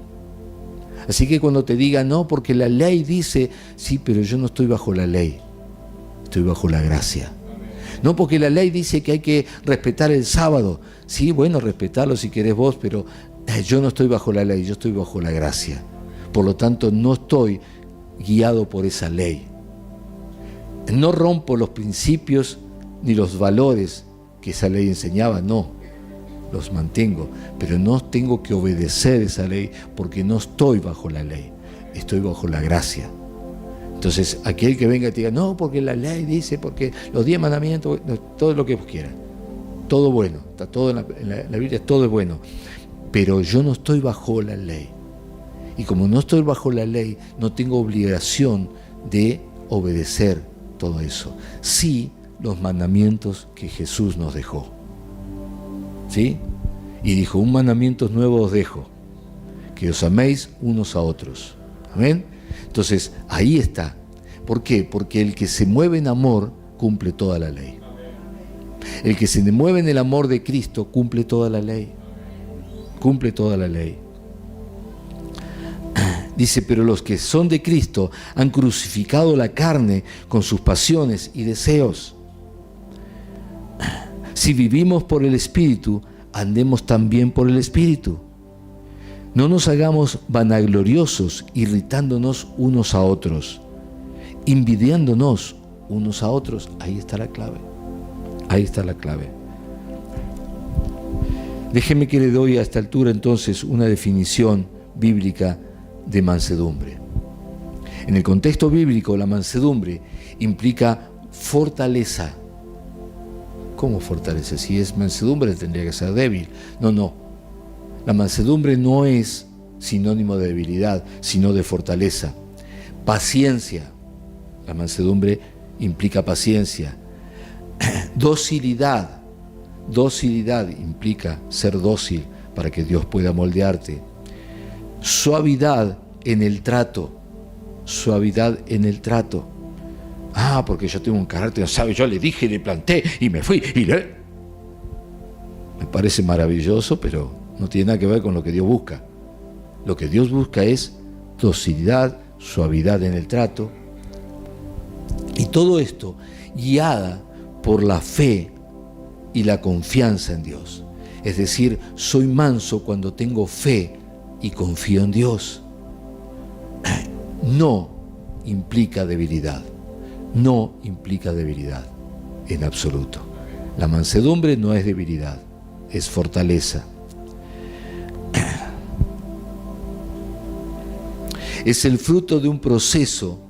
Así que cuando te digan, no, porque la ley dice, sí, pero yo no estoy bajo la ley, estoy bajo la gracia. No, porque la ley dice que hay que respetar el sábado. Sí, bueno, respetarlo si querés vos, pero yo no estoy bajo la ley, yo estoy bajo la gracia. Por lo tanto, no estoy guiado por esa ley. No rompo los principios ni los valores que esa ley enseñaba, no. Los mantengo, pero no tengo que obedecer esa ley porque no estoy bajo la ley, estoy bajo la gracia. Entonces, aquel que venga y te diga, no, porque la ley dice, porque los 10 mandamientos, todo lo que vos quieras, todo bueno, está todo en la Biblia, todo es bueno, pero yo no estoy bajo la ley. Y como no estoy bajo la ley, no tengo obligación de obedecer todo eso. Sí, los mandamientos que Jesús nos dejó. ¿Sí? Y dijo, un mandamiento nuevo os dejo, que os améis unos a otros. ¿Amén? Entonces, ahí está. ¿Por qué? Porque el que se mueve en amor cumple toda la ley. El que se mueve en el amor de Cristo cumple toda la ley. Cumple toda la ley. Dice, pero los que son de Cristo han crucificado la carne con sus pasiones y deseos. Si vivimos por el Espíritu, andemos también por el Espíritu. No nos hagamos vanagloriosos, irritándonos unos a otros, envidiándonos unos a otros. Ahí está la clave. Ahí está la clave. Déjeme que le doy a esta altura entonces una definición bíblica de mansedumbre. En el contexto bíblico, la mansedumbre implica fortaleza. ¿Cómo fortaleza? Si es mansedumbre tendría que ser débil. No. La mansedumbre no es sinónimo de debilidad, sino de fortaleza. Paciencia. La mansedumbre implica paciencia. Docilidad. Docilidad implica ser dócil para que Dios pueda moldearte. Suavidad en el trato. Suavidad en el trato. Porque yo tengo un carácter, ¿sabe? Yo le dije, le planté y me fui. Me parece maravilloso, pero no tiene nada que ver con lo que Dios busca. Lo que Dios busca es docilidad, suavidad en el trato. Y todo esto guiada por la fe y la confianza en Dios. Es decir, soy manso cuando tengo fe y confío en Dios. No implica debilidad. No implica debilidad en absoluto. La mansedumbre no es debilidad, es fortaleza. Es el fruto de un proceso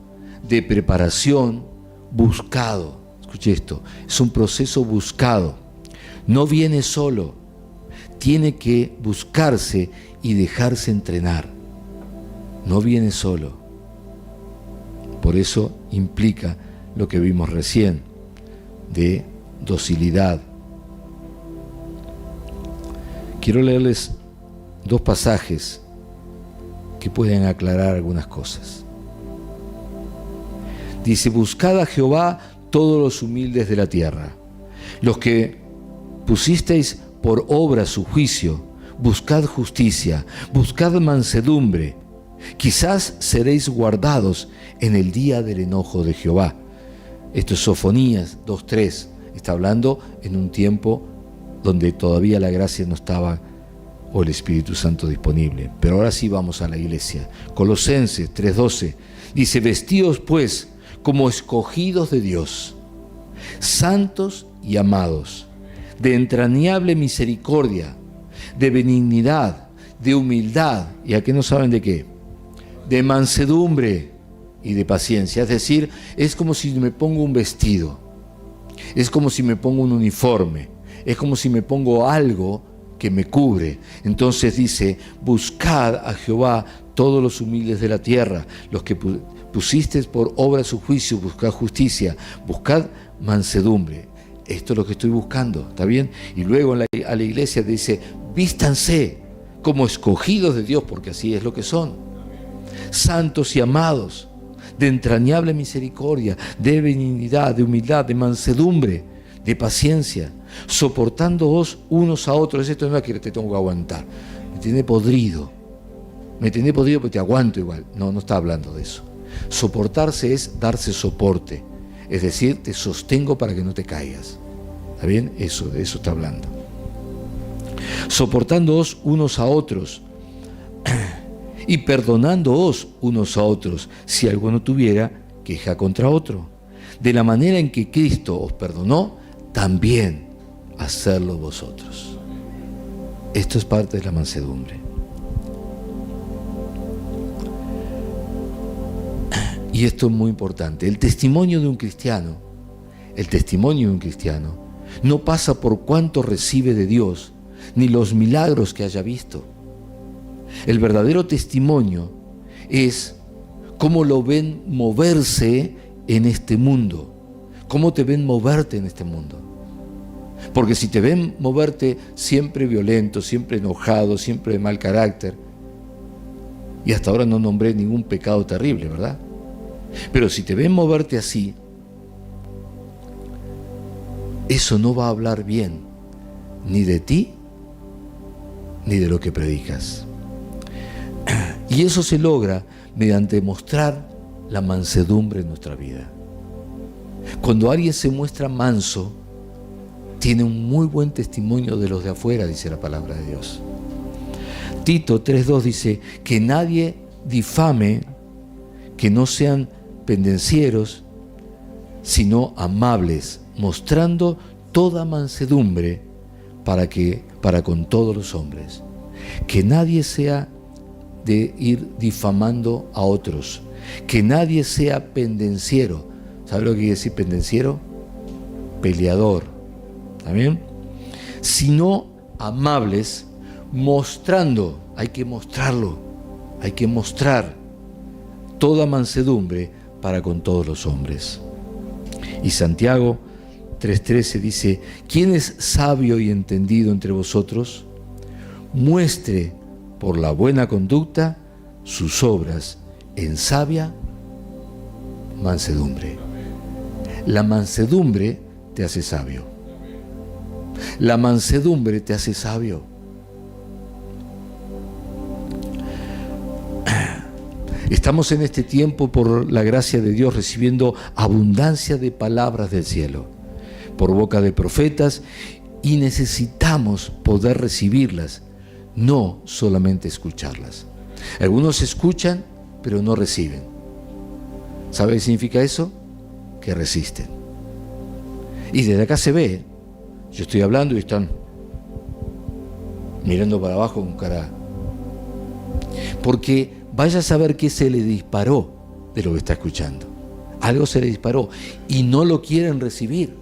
de preparación buscado. Escuche esto, es un proceso buscado. No viene solo, tiene que buscarse y dejarse entrenar. No viene solo. Por eso implica lo que vimos recién, de docilidad. Quiero leerles 2 pasajes que pueden aclarar algunas cosas. Dice: buscad a Jehová todos los humildes de la tierra, los que pusisteis por obra su juicio, buscad justicia, buscad mansedumbre, quizás seréis guardados en el día del enojo de Jehová. Esto es Sofonías 2:3, está hablando en un tiempo donde todavía la gracia no estaba o el Espíritu Santo disponible. Pero ahora sí vamos a la iglesia. Colosenses 3:12 dice: vestíos pues como escogidos de Dios, santos y amados, de entrañable misericordia, de benignidad, de humildad, ¿y a qué no saben de qué? De mansedumbre y de paciencia. Es decir, es como si me pongo un vestido, es como si me pongo un uniforme, es como si me pongo algo que me cubre. Entonces dice: buscad a Jehová todos los humildes de la tierra, los que pusisteis por obra su juicio, buscad justicia, buscad mansedumbre. Esto es lo que estoy buscando, ¿está bien? Y luego a la iglesia dice: vístanse como escogidos de Dios, porque así es lo que son, santos y amados, de entrañable misericordia, de benignidad, de humildad, de mansedumbre, de paciencia, soportándoos unos a otros. Esto no es que te tengo que aguantar, me tiene podrido porque te aguanto igual. No está hablando de eso. Soportarse es darse soporte, es decir, te sostengo para que no te caigas. ¿Está bien? De eso está hablando. Soportándoos unos a otros y perdonándoos unos a otros, si alguno tuviera queja contra otro. De la manera en que Cristo os perdonó, también hacerlo vosotros. Esto es parte de la mansedumbre. Y esto es muy importante. El testimonio de un cristiano no pasa por cuánto recibe de Dios, ni los milagros que haya visto. El verdadero testimonio es cómo lo ven moverse en este mundo, cómo te ven moverte en este mundo. Porque si te ven moverte siempre violento, siempre enojado, siempre de mal carácter, y hasta ahora no nombré ningún pecado terrible, ¿verdad? Pero si te ven moverte así, eso no va a hablar bien ni de ti ni de lo que predicas. Y eso se logra mediante mostrar la mansedumbre en nuestra vida. Cuando alguien se muestra manso, tiene un muy buen testimonio de los de afuera, dice la palabra de Dios. Tito 3:2 dice: que nadie difame, que no sean pendencieros, sino amables, mostrando toda mansedumbre para con todos los hombres. Que nadie sea de ir difamando a otros, que nadie sea pendenciero. ¿Sabe lo que quiere decir pendenciero? Peleador. ¿Está bien? Sino amables, mostrando, hay que mostrarlo, hay que mostrar toda mansedumbre para con todos los hombres. Y Santiago 3:13 dice: ¿quién es sabio y entendido entre vosotros? Muestre por la buena conducta sus obras en sabia mansedumbre. La mansedumbre te hace sabio. La mansedumbre te hace sabio. Estamos en este tiempo, por la gracia de Dios, recibiendo abundancia de palabras del cielo, por boca de profetas, y necesitamos poder recibirlas, no solamente escucharlas. Algunos escuchan, pero no reciben. ¿Sabe qué significa eso? Que resisten. Y desde acá se ve, yo estoy hablando y están mirando para abajo con cara. Porque vaya a saber qué se le disparó de lo que está escuchando. Algo se le disparó y no lo quieren recibir.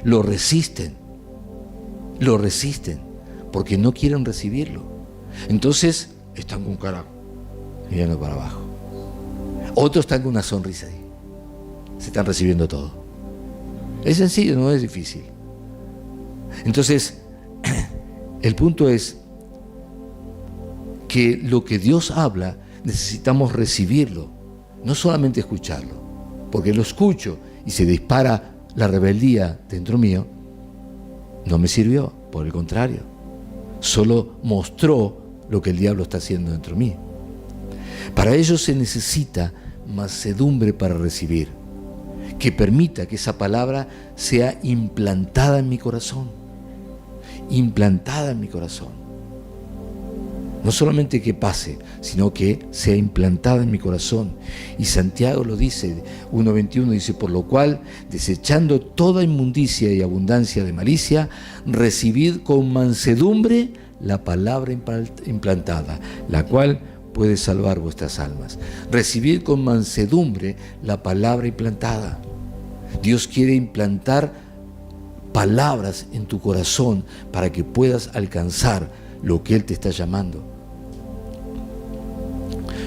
Lo resisten, porque no quieren recibirlo. Entonces están con cara mirando para abajo. Otros están con una sonrisa ahí. Se están recibiendo todo. Es sencillo, no es difícil. Entonces, el punto es que lo que Dios habla necesitamos recibirlo, no solamente escucharlo, porque lo escucho y se dispara la rebeldía dentro mío. No me sirvió, por el contrario, solo mostró lo que el diablo está haciendo dentro de mí. Para ello se necesita mansedumbre para recibir, que permita que esa palabra sea implantada en mi corazón, implantada en mi corazón. No solamente que pase, sino que sea implantada en mi corazón. Y Santiago lo dice, 1:21, dice: por lo cual, desechando toda inmundicia y abundancia de malicia, recibid con mansedumbre la palabra implantada, la cual puede salvar vuestras almas. Recibid con mansedumbre la palabra implantada. Dios quiere implantar palabras en tu corazón para que puedas alcanzar lo que Él te está llamando.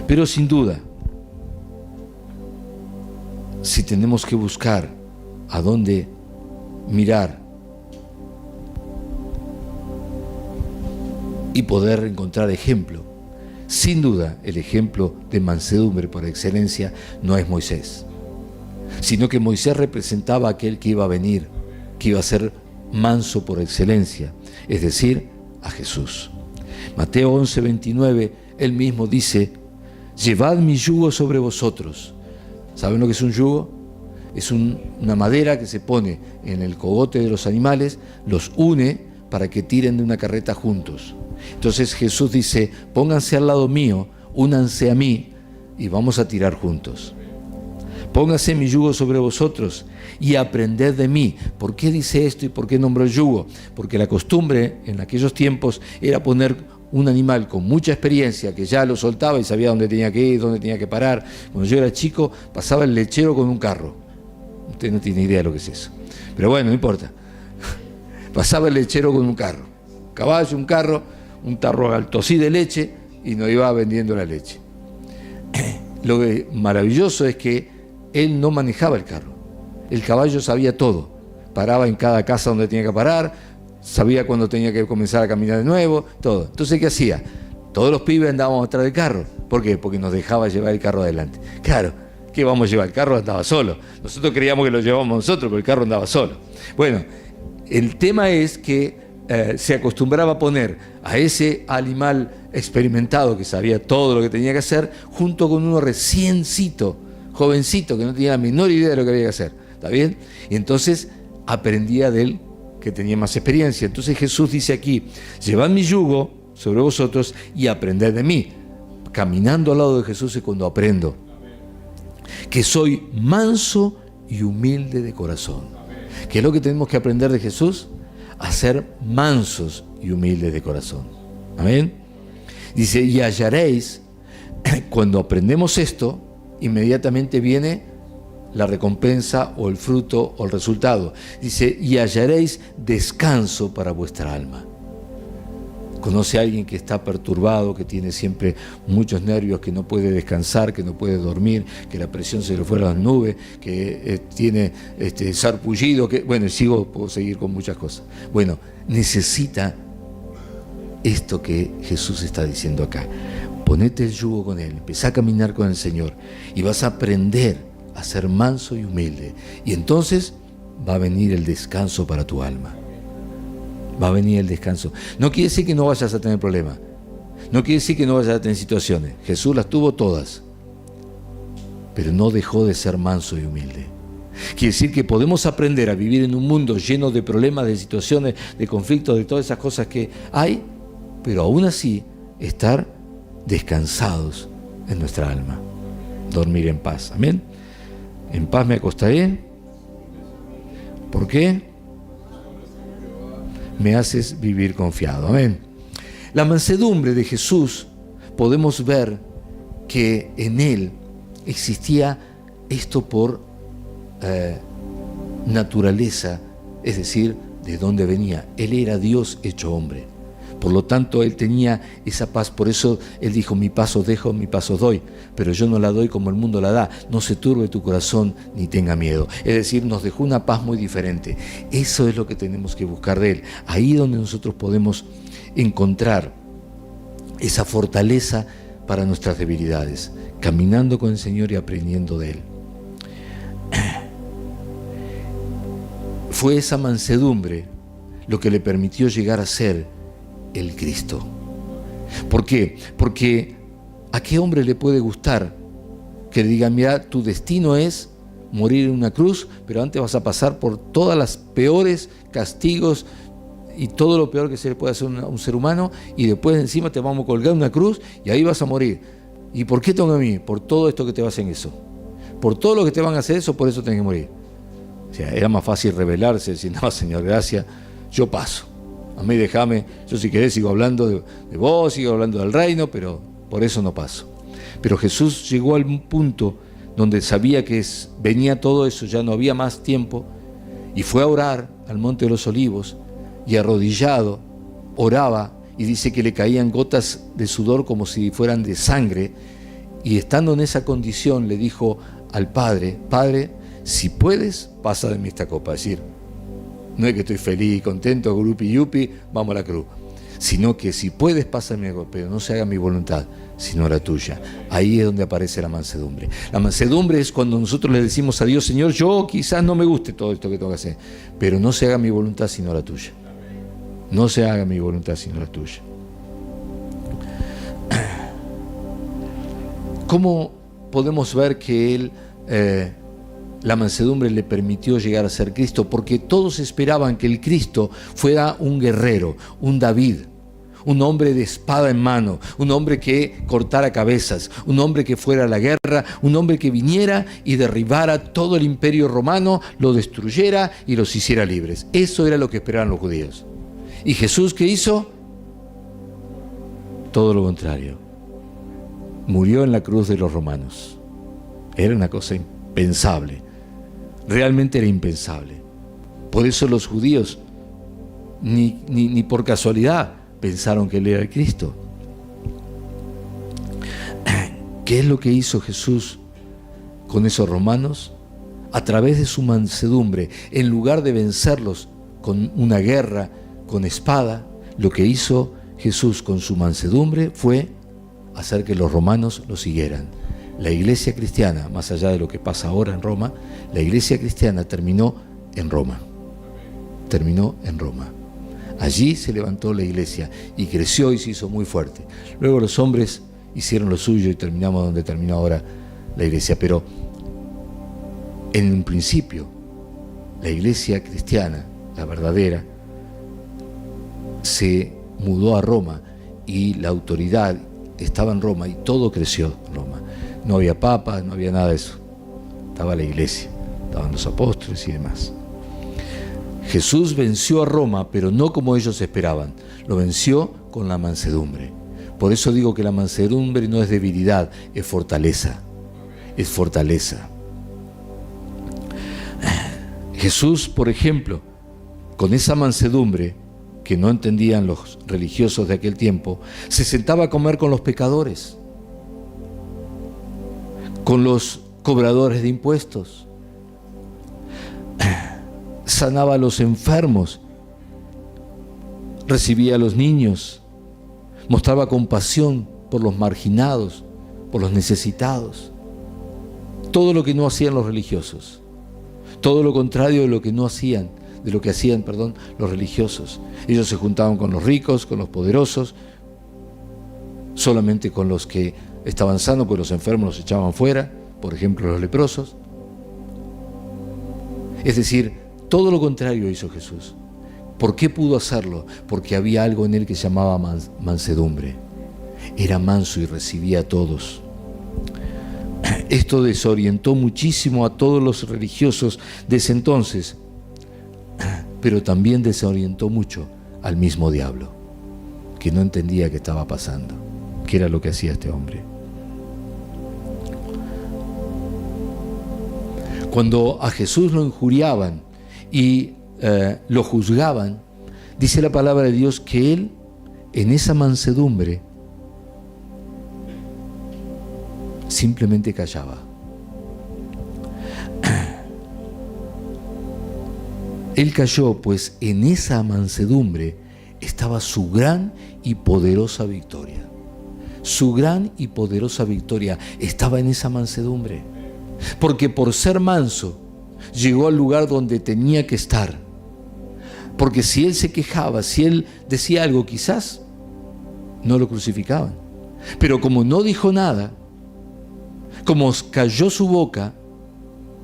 Pero sin duda, si tenemos que buscar a dónde mirar y poder encontrar ejemplo, sin duda el ejemplo de mansedumbre por excelencia no es Moisés, sino que Moisés representaba a aquel que iba a venir, que iba a ser manso por excelencia, es decir, a Jesús. Mateo 11:29, él mismo dice: llevad mi yugo sobre vosotros. ¿Saben lo que es un yugo? Es una madera que se pone en el cogote de los animales, los une para que tiren de una carreta juntos. Entonces Jesús dice: pónganse al lado mío, únanse a mí y vamos a tirar juntos. Póngase mi yugo sobre vosotros y aprended de mí. ¿Por qué dice esto y por qué nombró el yugo? Porque la costumbre en aquellos tiempos era poner un animal con mucha experiencia, que ya lo soltaba y sabía dónde tenía que ir, dónde tenía que parar. Cuando yo era chico, pasaba el lechero con un carro. Usted no tiene idea de lo que es eso. Pero bueno, no importa. Pasaba el lechero con un carro. Caballo, un carro, un tarro altosí de leche y nos iba vendiendo la leche. Lo que maravilloso es que él no manejaba el carro. El caballo sabía todo. Paraba en cada casa donde tenía que parar, sabía cuándo tenía que comenzar a caminar de nuevo, todo. Entonces, ¿qué hacía? Todos los pibes andábamos atrás del carro. ¿Por qué? Porque nos dejaba llevar el carro adelante. Claro, ¿qué vamos a llevar? El carro andaba solo. Nosotros creíamos que lo llevábamos nosotros, pero el carro andaba solo. Bueno, el tema es que se acostumbraba a poner a ese animal experimentado que sabía todo lo que tenía que hacer, junto con uno reciencito, jovencito, que no tenía la menor idea de lo que había que hacer. ¿Está bien? Y entonces aprendía de él, que tenía más experiencia. Entonces Jesús dice aquí: llevad mi yugo sobre vosotros y aprended de mí. Caminando al lado de Jesús es cuando aprendo que soy manso y humilde de corazón. ¿Qué es lo que tenemos que aprender de Jesús? a ser mansos y humildes de corazón. Amén. Dice, y hallaréis, cuando aprendemos esto, inmediatamente viene la recompensa o el fruto o el resultado. Dice, y hallaréis descanso para vuestra alma. Conoce a alguien que está perturbado, que tiene siempre muchos nervios, que no puede descansar, que no puede dormir, que la presión se le fue a las nubes, que tiene sarpullido, que bueno, puedo seguir con muchas cosas. Bueno, necesita esto que Jesús está diciendo acá. Ponete el yugo con Él, empezá a caminar con el Señor y vas a aprender a ser manso y humilde. Y entonces va a venir el descanso para tu alma. Va a venir el descanso. No quiere decir que no vayas a tener problemas. No quiere decir que no vayas a tener situaciones. Jesús las tuvo todas. Pero no dejó de ser manso y humilde. Quiere decir que podemos aprender a vivir en un mundo lleno de problemas, de situaciones, de conflictos, de todas esas cosas que hay, pero aún así estar descansados en nuestra alma. Dormir en paz. Amén. En paz me acostaré. ¿Por qué? Me haces vivir confiado. Amén. La mansedumbre de Jesús, podemos ver que en Él existía esto por naturaleza, es decir, de dónde venía. Él era Dios hecho hombre. Por lo tanto, Él tenía esa paz. Por eso Él dijo, mi paz os dejo, mi paz os doy. Pero yo no la doy como el mundo la da. No se turbe tu corazón ni tenga miedo. Es decir, nos dejó una paz muy diferente. Eso es lo que tenemos que buscar de Él. Ahí donde nosotros podemos encontrar esa fortaleza para nuestras debilidades. Caminando con el Señor y aprendiendo de Él. Fue esa mansedumbre lo que le permitió llegar a ser el Cristo. ¿Por qué? Porque ¿a qué hombre le puede gustar que le digan, mira, tu destino es morir en una cruz, pero antes vas a pasar por todas las peores castigos y todo lo peor que se le puede hacer a un ser humano, y después encima te vamos a colgar una cruz y ahí vas a morir? ¿Y por qué tengo a mí? Por todo esto que te va a hacer eso. Por todo lo que te van a hacer eso, por eso tenés que morir. O sea, era más fácil rebelarse, decir, no, Señor, gracias, yo paso. A mí déjame, yo si querés sigo hablando de vos, sigo hablando del reino, pero por eso no paso. Pero Jesús llegó al punto donde sabía que venía todo eso, ya no había más tiempo, y fue a orar al Monte de los Olivos, y arrodillado, oraba, y dice que le caían gotas de sudor como si fueran de sangre, y estando en esa condición le dijo al Padre, Padre, si puedes, pasa de mí esta copa. Es decir, no es que estoy feliz, contento, grupi yupi, vamos a la cruz, sino que si puedes, pásame algo, pero no se haga mi voluntad, sino la tuya. Ahí es donde aparece la mansedumbre. La mansedumbre es cuando nosotros le decimos a Dios, Señor, yo quizás no me guste todo esto que tengo que hacer, pero no se haga mi voluntad, sino la tuya. No se haga mi voluntad, sino la tuya. ¿Cómo podemos ver que Él... la mansedumbre le permitió llegar a ser Cristo? Porque todos esperaban que el Cristo fuera un guerrero, un David, un hombre de espada en mano, un hombre que cortara cabezas, un hombre que fuera a la guerra, un hombre que viniera y derribara todo el imperio romano, lo destruyera y los hiciera libres. Eso era lo que esperaban los judíos. ¿Y Jesús qué hizo? Todo lo contrario. Murió en la cruz de los romanos. Era una cosa impensable. Realmente era impensable. Por eso los judíos ni por casualidad pensaron que Él era el Cristo. ¿Qué es lo que hizo Jesús con esos romanos? A través de su mansedumbre, en lugar de vencerlos con una guerra, con espada, lo que hizo Jesús con su mansedumbre fue hacer que los romanos lo siguieran. La iglesia cristiana, más allá de lo que pasa ahora en Roma, la iglesia cristiana terminó en Roma. Terminó en Roma. Allí se levantó la iglesia y creció y se hizo muy fuerte. Luego los hombres hicieron lo suyo y terminamos donde terminó ahora la iglesia. Pero en un principio, la iglesia cristiana, la verdadera, se mudó a Roma y la autoridad estaba en Roma y todo creció en Roma. No había papas, no había nada de eso. Estaba la iglesia, estaban los apóstoles y demás. Jesús venció a Roma, pero no como ellos esperaban. Lo venció con la mansedumbre. Por eso digo que la mansedumbre no es debilidad, es fortaleza. Es fortaleza. Jesús, por ejemplo, con esa mansedumbre que no entendían los religiosos de aquel tiempo, se sentaba a comer con los pecadores, con los cobradores de impuestos, sanaba a los enfermos, recibía a los niños, mostraba compasión por los marginados, por los necesitados. Todo lo que no hacían los religiosos, todo lo contrario de lo que hacían los religiosos. Ellos se juntaban con los ricos, con los poderosos, solamente con los que estaban sanos, porque los enfermos los echaban fuera, por ejemplo los leprosos. Es decir, todo lo contrario hizo Jesús. ¿Por qué pudo hacerlo? Porque había algo en él que se llamaba mansedumbre. Era manso y recibía a todos. Esto desorientó muchísimo a todos los religiosos de ese entonces, pero también desorientó mucho al mismo diablo, que no entendía qué estaba pasando, qué era lo que hacía este hombre. Cuando a Jesús lo injuriaban y lo juzgaban, dice la palabra de Dios que él, en esa mansedumbre, simplemente callaba. Él calló, pues en esa mansedumbre estaba su gran y poderosa victoria. Su gran y poderosa victoria estaba en esa mansedumbre. Porque por ser manso, llegó al lugar donde tenía que estar. Porque si él se quejaba, si él decía algo, quizás no lo crucificaban. Pero como no dijo nada, como cayó su boca,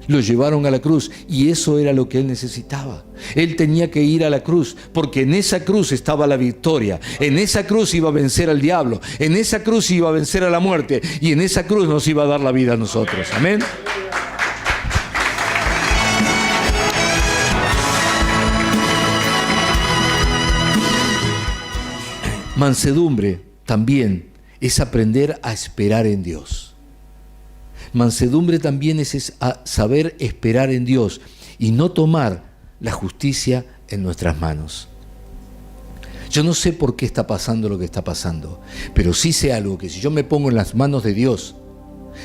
lo llevaron a la cruz, y eso era lo que él necesitaba. Él tenía que ir a la cruz, porque en esa cruz estaba la victoria. En esa cruz iba a vencer al diablo, en esa cruz iba a vencer a la muerte, y en esa cruz nos iba a dar la vida a nosotros. Amén. Mansedumbre también es aprender a esperar en Dios. Mansedumbre también es saber esperar en Dios y no tomar la justicia en nuestras manos. Yo no sé por qué está pasando lo que está pasando, pero sí sé algo, que si yo me pongo en las manos de Dios,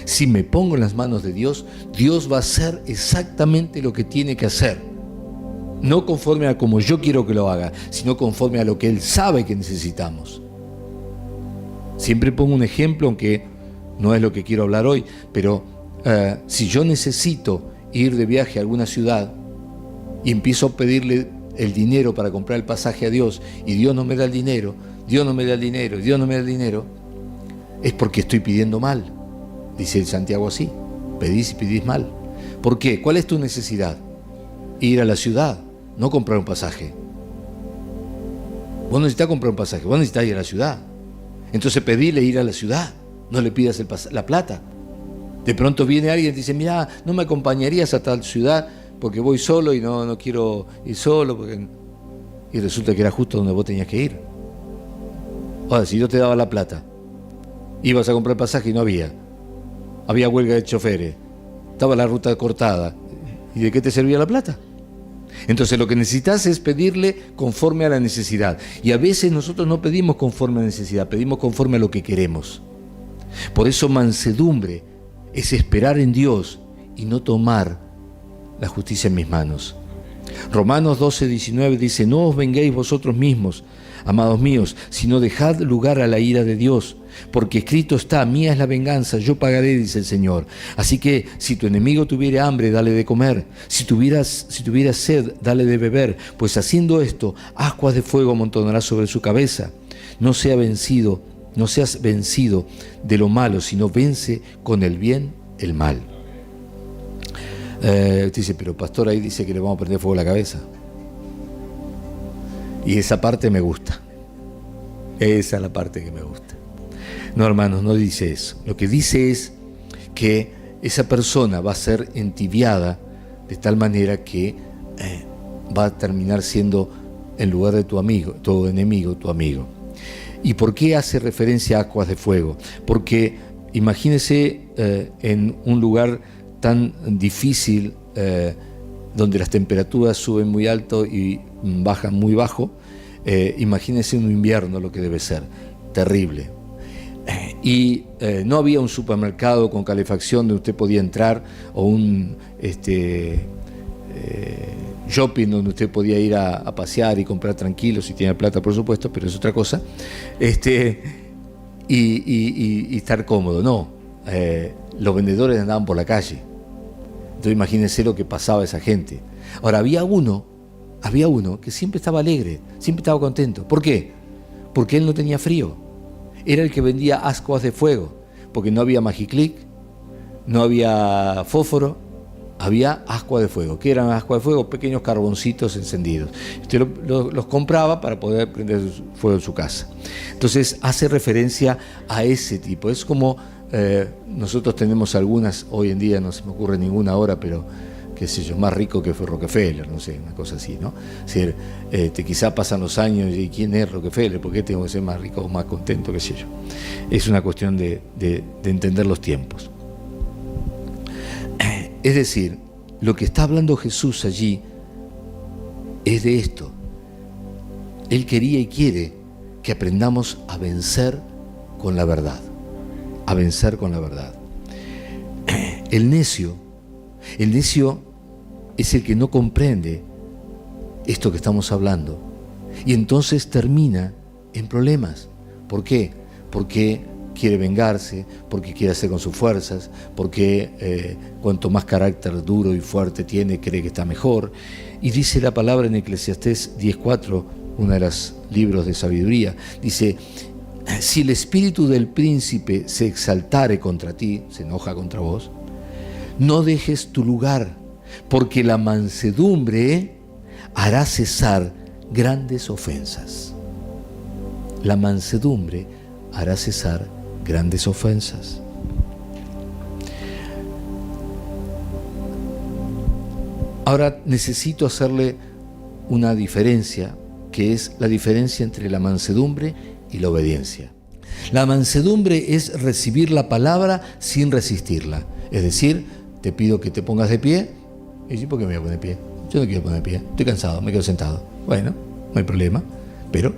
si me pongo en las manos de Dios, Dios va a hacer exactamente lo que tiene que hacer. No conforme a como yo quiero que lo haga, sino conforme a lo que Él sabe que necesitamos. Siempre pongo un ejemplo, aunque no es lo que quiero hablar hoy, pero si yo necesito ir de viaje a alguna ciudad y empiezo a pedirle el dinero para comprar el pasaje a Dios, y Dios no me da el dinero, Dios no me da el dinero, Dios no me da el dinero, es porque estoy pidiendo mal. Dice el Santiago así: pedís y pedís mal. ¿Por qué? ¿Cuál es tu necesidad? Ir a la ciudad, no comprar un pasaje. Vos necesitas comprar un pasaje, vos necesitas ir a la ciudad. Entonces pedile ir a la ciudad, no le pidas la plata. De pronto viene alguien y dice: mira, ¿no me acompañarías a tal ciudad? Porque voy solo y no quiero ir solo. Y resulta que era justo donde vos tenías que ir. Ahora, si yo te daba la plata, ibas a comprar pasaje y no había huelga de choferes, estaba la ruta cortada, ¿y de qué te servía la plata? Entonces lo que necesitas es pedirle conforme a la necesidad. Y a veces nosotros no pedimos conforme a la necesidad, pedimos conforme a lo que queremos. Por eso mansedumbre es esperar en Dios y no tomar la justicia en mis manos. Romanos 12:19 dice: no os venguéis vosotros mismos, amados míos, sino dejad lugar a la ira de Dios, porque escrito está: mía es la venganza, yo pagaré, dice el Señor. Así que si tu enemigo tuviera hambre, dale de comer; si tuvieras sed, dale de beber, pues haciendo esto, ascuas de fuego amontonarás sobre su cabeza. No seas vencido de lo malo, sino vence con el bien el mal. Dice: pero pastor, ahí dice que le vamos a prender fuego a la cabeza. Y esa parte me gusta. Esa es la parte que me gusta. No, hermanos, no dice eso. Lo que dice es que esa persona va a ser entibiada de tal manera que va a terminar siendo, en lugar de tu amigo, tu enemigo, tu amigo. ¿Y por qué hace referencia a aguas de fuego? Porque imagínese en un lugar tan difícil, donde las temperaturas suben muy alto y bajan muy bajo, imagínese un invierno lo que debe ser, terrible. Y no había un supermercado con calefacción donde usted podía entrar, o un shopping donde usted podía ir a pasear y comprar tranquilo, si tiene plata por supuesto, pero es otra cosa, y estar cómodo. No, los vendedores andaban por la calle. Entonces imagínense lo que pasaba a esa gente. Ahora, había uno que siempre estaba alegre, siempre estaba contento. ¿Por qué? Porque él no tenía frío. Era el que vendía ascuas de fuego, porque no había Magiclick, no había fósforo, había ascuas de fuego. ¿Qué eran ascuas de fuego? Pequeños carboncitos encendidos. Usted los compraba para poder prender fuego en su casa. Entonces hace referencia a ese tipo. Es como nosotros tenemos algunas, hoy en día no se me ocurre ninguna ahora, pero qué sé yo, más rico que fue Rockefeller, no sé, una cosa así, ¿no? Es decir, quizá pasan los años y ¿quién es Rockefeller? ¿Por qué tengo que ser más rico o más contento, qué sé yo? Es una cuestión de entender los tiempos. Es decir, lo que está hablando Jesús allí es de esto. Él quería y quiere que aprendamos a vencer con la verdad. A vencer con la verdad. El necio es el que no comprende esto que estamos hablando, y entonces termina en problemas. ¿Por qué? Porque quiere vengarse, porque quiere hacer con sus fuerzas, porque cuanto más carácter duro y fuerte tiene, cree que está mejor. Y dice la palabra en Eclesiastés 10:4, uno de los libros de sabiduría, dice: si el espíritu del príncipe se exaltare contra ti, se enoja contra vos, no dejes tu lugar, porque la mansedumbre hará cesar grandes ofensas. La mansedumbre hará cesar grandes ofensas. Ahora necesito hacerle una diferencia, que es la diferencia entre la mansedumbre y la obediencia. La mansedumbre es recibir la palabra sin resistirla. Es decir, te pido que te pongas de pie. Y yo, ¿por qué me voy a poner de pie? Yo no quiero poner de pie, estoy cansado, me quedo sentado. Bueno, no hay problema, pero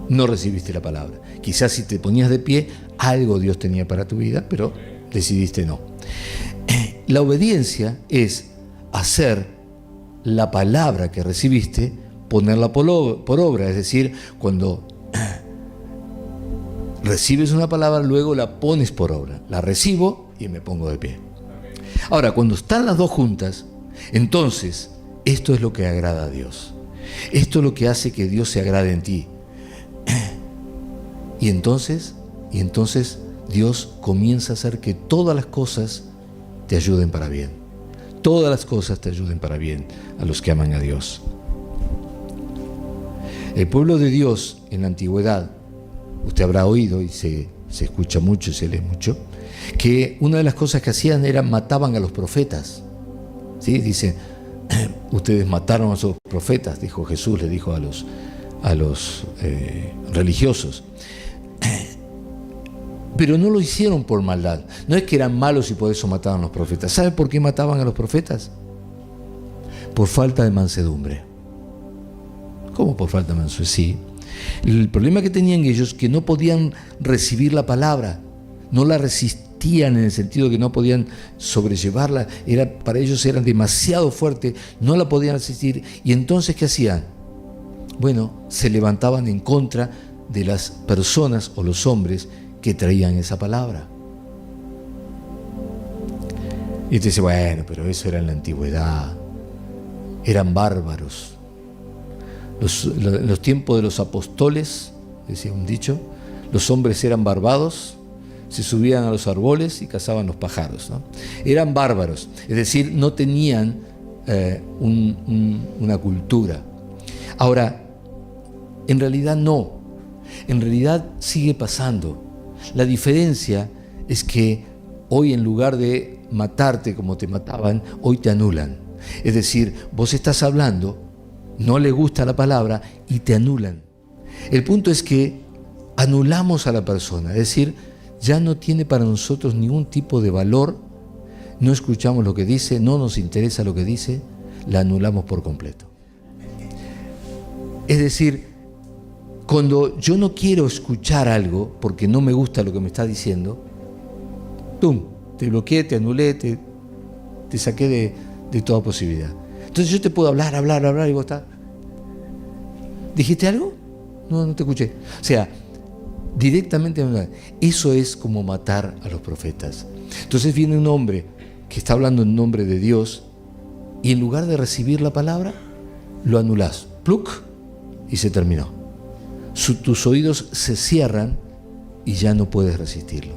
no recibiste la palabra. Quizás si te ponías de pie, algo Dios tenía para tu vida, pero decidiste no. La obediencia es hacer la palabra que recibiste, ponerla por obra. Es decir, cuando recibes una palabra, luego la pones por obra. La recibo y me pongo de pie. Ahora, cuando están las dos juntas, entonces esto es lo que agrada a Dios. Esto es lo que hace que Dios se agrade en ti. Y entonces Dios comienza a hacer que todas las cosas te ayuden para bien. Todas las cosas te ayuden para bien a los que aman a Dios. El pueblo de Dios en la antigüedad, usted habrá oído y se escucha mucho, se lee mucho, que una de las cosas que hacían era mataban a los profetas. ¿Sí? Dice, ustedes mataron a esos profetas, dijo Jesús, le dijo a los religiosos. Pero no lo hicieron por maldad. No es que eran malos y por eso mataban a los profetas. ¿Sabe por qué mataban a los profetas? Por falta de mansedumbre. ¿Cómo por falta de mansedumbre? Sí. El problema que tenían ellos es que no podían recibir la palabra. No la resistían en el sentido de que no podían sobrellevarla. Para ellos era demasiado fuerte. No la podían resistir. Y entonces, ¿qué hacían? Bueno, se levantaban en contra de las personas o los hombres que traían esa palabra. Y usted dice, bueno, pero eso era en la antigüedad. Eran bárbaros. En los tiempos de los apóstoles, decía un dicho, los hombres eran barbados, se subían a los árboles y cazaban los pájaros, ¿no? Eran bárbaros, es decir, no tenían una cultura. Ahora, en realidad no. En realidad sigue pasando. La diferencia es que hoy, en lugar de matarte como te mataban, hoy te anulan. Es decir, vos estás hablando no le gusta la palabra y te anulan. El punto es que anulamos a la persona, es decir, ya no tiene para nosotros ningún tipo de valor, no escuchamos lo que dice, no nos interesa lo que dice, la anulamos por completo. Es decir, cuando yo no quiero escuchar algo porque no me gusta lo que me está diciendo, ¡pum!, te bloqueé, te anulé, te saqué de toda posibilidad. Entonces yo te puedo hablar y vos estás... ¿Dijiste algo? No te escuché. O sea, directamente, eso es como matar a los profetas. Entonces viene un hombre que está hablando en nombre de Dios y en lugar de recibir la palabra, lo anulás. ¡Pluc! Y se terminó. Tus oídos se cierran y ya no puedes resistirlo.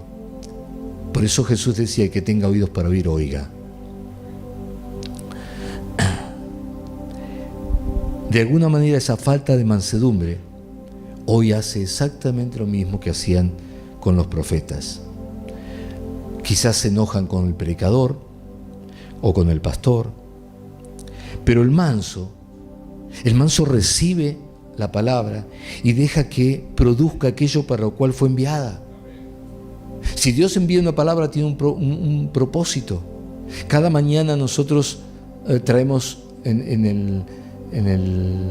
Por eso Jesús decía: el que tenga oídos para oír, oiga. De alguna manera esa falta de mansedumbre hoy hace exactamente lo mismo que hacían con los profetas. Quizás se enojan con el predicador o con el pastor, pero el manso recibe la palabra y deja que produzca aquello para lo cual fue enviada. Si Dios envía una palabra, tiene un propósito. Cada mañana nosotros traemos en el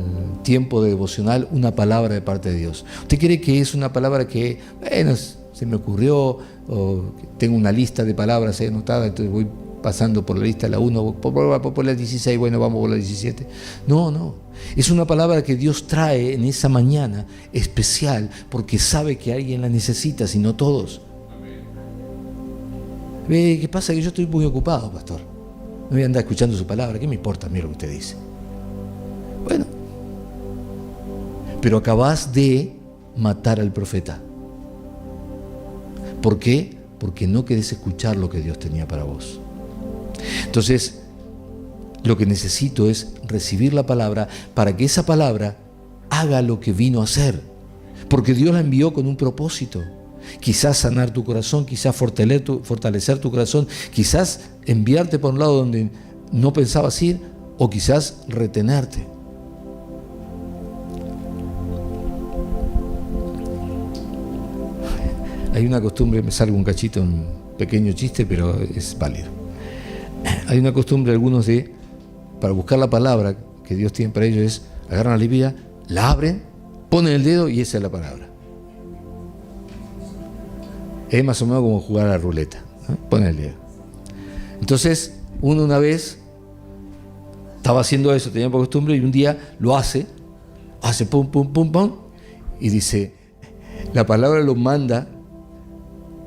tiempo de devocional una palabra de parte de Dios. ¿Usted cree que es una palabra que, bueno, se me ocurrió, o tengo una lista de palabras anotada, entonces voy pasando por la lista, la 1, por la 16, bueno, vamos por la 17? No. Es una palabra que Dios trae en esa mañana especial porque sabe que alguien la necesita, si no todos. ¿Qué pasa? Que yo estoy muy ocupado, pastor. No voy a andar escuchando su palabra. ¿Qué me importa a mí lo que usted dice? Bueno, pero acabas de matar al profeta. ¿Por qué? Porque no querés escuchar lo que Dios tenía para vos. Entonces, lo que necesito es recibir la palabra para que esa palabra haga lo que vino a hacer. Porque Dios la envió con un propósito. Quizás sanar tu corazón, quizás fortalecer tu corazón, quizás enviarte por un lado donde no pensabas ir, o quizás retenerte. Hay una costumbre, me salgo un cachito, un pequeño chiste, pero es válido. Hay una costumbre de algunos para buscar la palabra que Dios tiene para ellos, es agarran la Biblia, la abren, ponen el dedo y esa es la palabra. Es más o menos como jugar a la ruleta, ¿no? Ponen el dedo. Entonces, uno una vez estaba haciendo eso, tenía por costumbre, y un día lo hace pum, pum, pum, pum, y dice, la palabra lo manda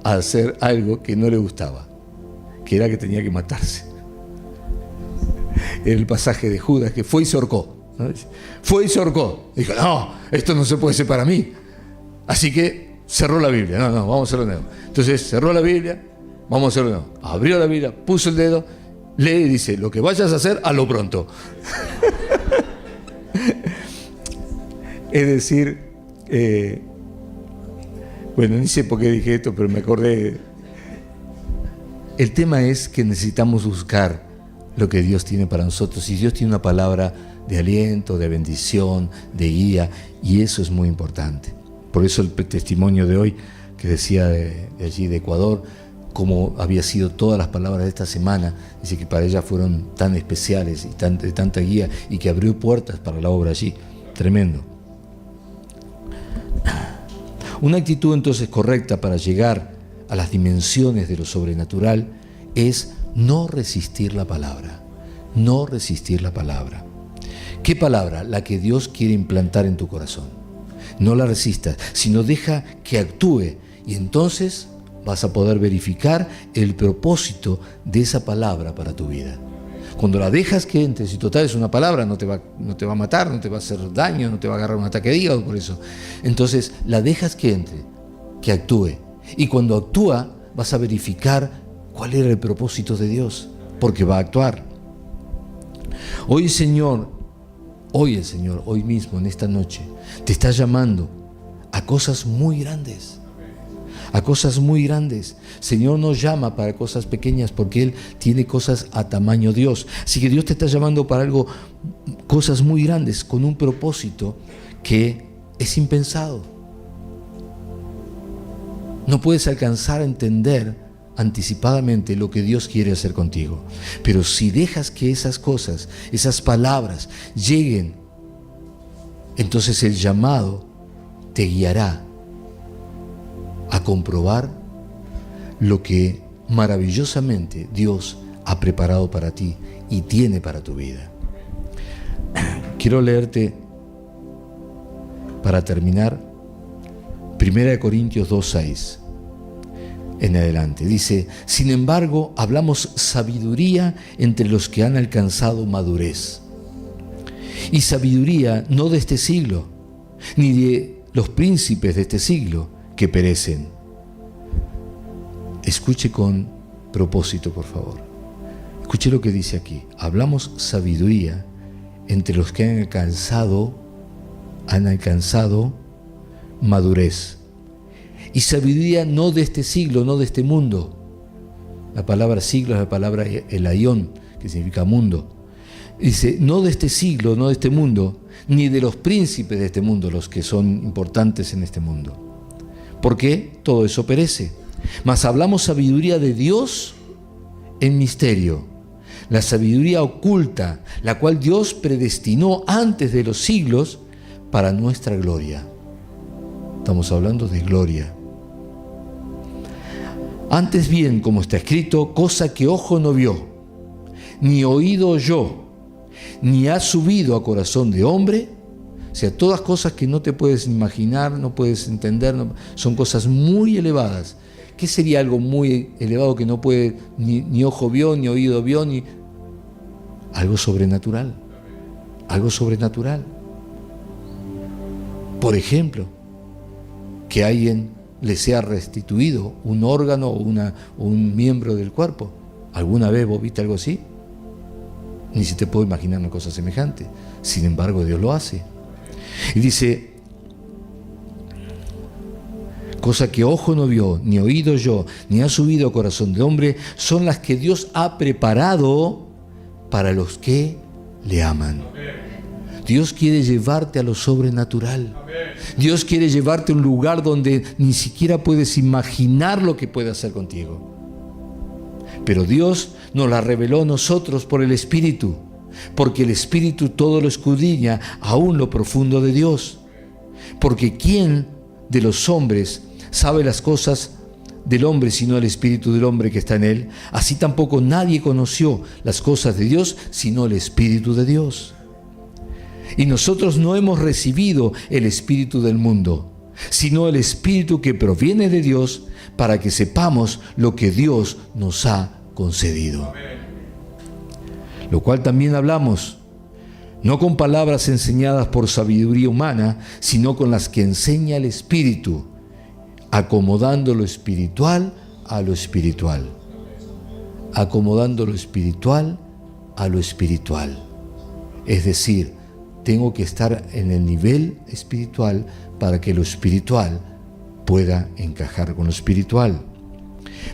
a hacer algo que no le gustaba, que era que tenía que matarse. Era el pasaje de Judas, que fue y se ahorcó, ¿no? Fue y se ahorcó. Dijo, no, esto no se puede hacer para mí. Así que cerró la Biblia. No, vamos a hacerlo de nuevo. Entonces cerró la Biblia, vamos a hacerlo de nuevo. Abrió la Biblia, puso el dedo, lee y dice, lo que vayas a hacer, hazlo pronto. Es decir, bueno, ni sé por qué dije esto, pero me acordé. El tema es que necesitamos buscar lo que Dios tiene para nosotros. Y Dios tiene una palabra de aliento, de bendición, de guía, y eso es muy importante. Por eso el testimonio de hoy, que decía de allí de Ecuador, cómo había sido todas las palabras de esta semana, dice que para ella fueron tan especiales y de tanta guía, y que abrió puertas para la obra allí. Tremendo. Una actitud entonces correcta para llegar a las dimensiones de lo sobrenatural es no resistir la palabra. No resistir la palabra. ¿Qué palabra? La que Dios quiere implantar en tu corazón. No la resistas, sino deja que actúe, y entonces vas a poder verificar el propósito de esa palabra para tu vida. Cuando la dejas que entre, si total es una palabra, no te va a matar, no te va a hacer daño, no te va a agarrar un ataque de hígado por eso. Entonces la dejas que entre, que actúe. Y cuando actúa, vas a verificar cuál era el propósito de Dios, porque va a actuar. Hoy el Señor, hoy mismo, en esta noche, te está llamando a cosas muy grandes. a cosas muy grandes. Señor nos llama para cosas pequeñas porque Él tiene cosas a tamaño Dios. Así que Dios te está llamando para algo, cosas muy grandes, con un propósito que es impensado. No puedes alcanzar a entender anticipadamente lo que Dios quiere hacer contigo. Pero si dejas que esas cosas, esas palabras lleguen, entonces el llamado te guiará a comprobar lo que maravillosamente Dios ha preparado para ti y tiene para tu vida. Quiero leerte, para terminar, 1 Corintios 2:6 en adelante. Dice: sin embargo, hablamos sabiduría entre los que han alcanzado madurez. Y sabiduría no de este siglo, ni de los príncipes de este siglo que perecen. Escuche con propósito, por favor. Escuche lo que dice aquí. Hablamos sabiduría entre los que han alcanzado madurez. Y sabiduría no de este siglo, no de este mundo. La palabra siglo es la palabra elaión, que significa mundo. Dice, no de este siglo, no de este mundo, ni de los príncipes de este mundo, los que son importantes en este mundo. Porque todo eso perece. Mas hablamos sabiduría de Dios en misterio, la sabiduría oculta, la cual Dios predestinó antes de los siglos para nuestra gloria. Estamos hablando de gloria. Antes bien, como está escrito, cosa que ojo no vio, ni oído oyó, ni ha subido a corazón de hombre. O sea, todas cosas que no te puedes imaginar, no puedes entender, son cosas muy elevadas. ¿Qué sería algo muy elevado que no puede, ni ojo vio, ni oído vio, ni... Algo sobrenatural. Algo sobrenatural. Por ejemplo, que a alguien le sea restituido un órgano o un miembro del cuerpo. ¿Alguna vez vos viste algo así? Ni se te puede imaginar una cosa semejante. Sin embargo, Dios lo hace. Y dice, cosa que ojo no vio, ni oído oyó, ni ha subido a corazón de hombre, son las que Dios ha preparado para los que le aman. Dios quiere llevarte a lo sobrenatural. Dios quiere llevarte a un lugar donde ni siquiera puedes imaginar lo que puede hacer contigo. Pero Dios nos la reveló a nosotros por el Espíritu, porque el Espíritu todo lo escudriña, aún lo profundo de Dios. Porque ¿quién de los hombres sabe las cosas del hombre sino el Espíritu del hombre que está en él? Así tampoco nadie conoció las cosas de Dios sino el Espíritu de Dios. Y nosotros no hemos recibido el espíritu del mundo, sino el Espíritu que proviene de Dios, para que sepamos lo que Dios nos ha concedido. Lo cual también hablamos, no con palabras enseñadas por sabiduría humana, sino con las que enseña el Espíritu, acomodando lo espiritual a lo espiritual. Acomodando lo espiritual a lo espiritual. Es decir, tengo que estar en el nivel espiritual para que lo espiritual pueda encajar con lo espiritual.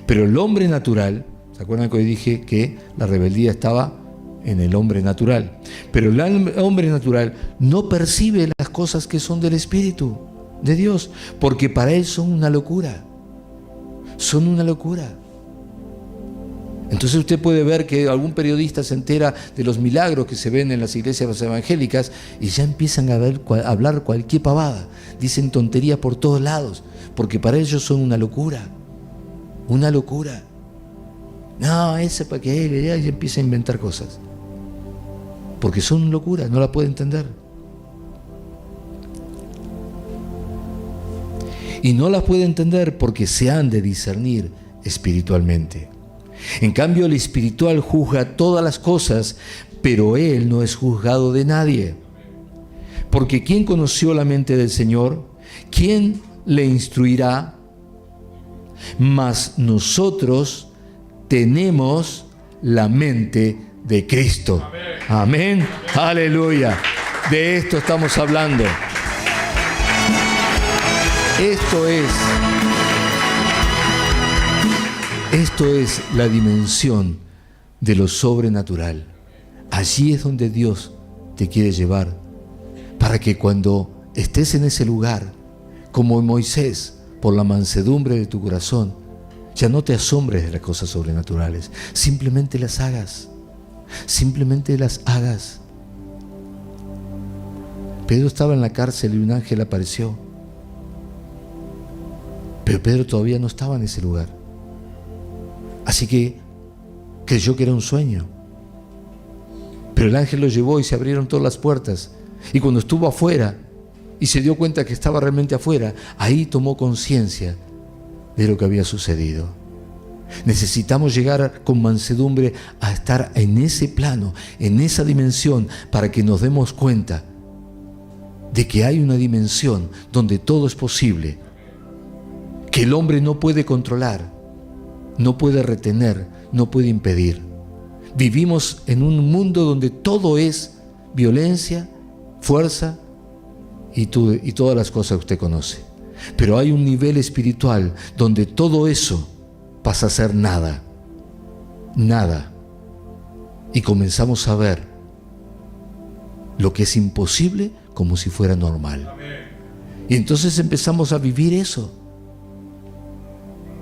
Pero el hombre natural, ¿se acuerdan que hoy dije que la rebeldía estaba en el hombre natural? Pero el hombre natural no percibe las cosas que son del Espíritu de Dios, porque para él son una locura. Son una locura. Entonces usted puede ver que algún periodista se entera de los milagros que se ven en las iglesias evangélicas y ya empiezan a hablar cualquier pavada. Dicen tonterías por todos lados, porque para ellos son una locura. Una locura. No, ese para que él empieza a inventar cosas. Porque son locuras, no la puede entender. Y no las puede entender porque se han de discernir espiritualmente. En cambio, el espiritual juzga todas las cosas, pero él no es juzgado de nadie. Porque ¿quién conoció la mente del Señor? ¿Quién le instruirá? Mas nosotros tenemos la mente de Cristo. Amén. Aleluya. De esto estamos hablando. Esto es Esto es la dimensión de lo sobrenatural. Allí es donde Dios te quiere llevar, para que cuando estés en ese lugar, como Moisés, por la mansedumbre de tu corazón, ya no te asombres de las cosas sobrenaturales, simplemente las hagas, simplemente las hagas. Pedro estaba en la cárcel y un ángel apareció, pero Pedro todavía no estaba en ese lugar, así que creyó que era un sueño. Pero el ángel lo llevó y se abrieron todas las puertas. Y cuando estuvo afuera y se dio cuenta que estaba realmente afuera, ahí tomó conciencia de lo que había sucedido. Necesitamos llegar con mansedumbre a estar en ese plano, en esa dimensión, para que nos demos cuenta de que hay una dimensión donde todo es posible, que el hombre no puede controlar, no puede retener, no puede impedir. Vivimos en un mundo donde todo es violencia, fuerza y todas las cosas que usted conoce. Pero hay un nivel espiritual donde todo eso pasa a ser nada, nada. Y comenzamos a ver lo que es imposible como si fuera normal. Y entonces empezamos a vivir eso.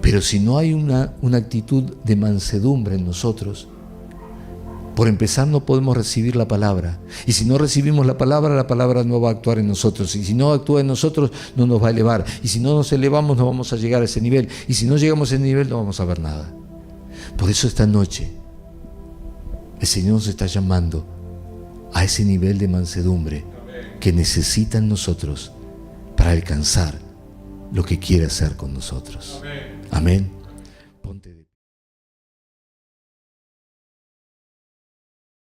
Pero si no hay una actitud de mansedumbre en nosotros, por empezar, no podemos recibir la palabra. Y si no recibimos la palabra no va a actuar en nosotros. Y si no actúa en nosotros, no nos va a elevar. Y si no nos elevamos, no vamos a llegar a ese nivel. Y si no llegamos a ese nivel, no vamos a ver nada. Por eso esta noche, el Señor nos está llamando a ese nivel de mansedumbre que necesitan nosotros para alcanzar lo que quiere hacer con nosotros. Amén.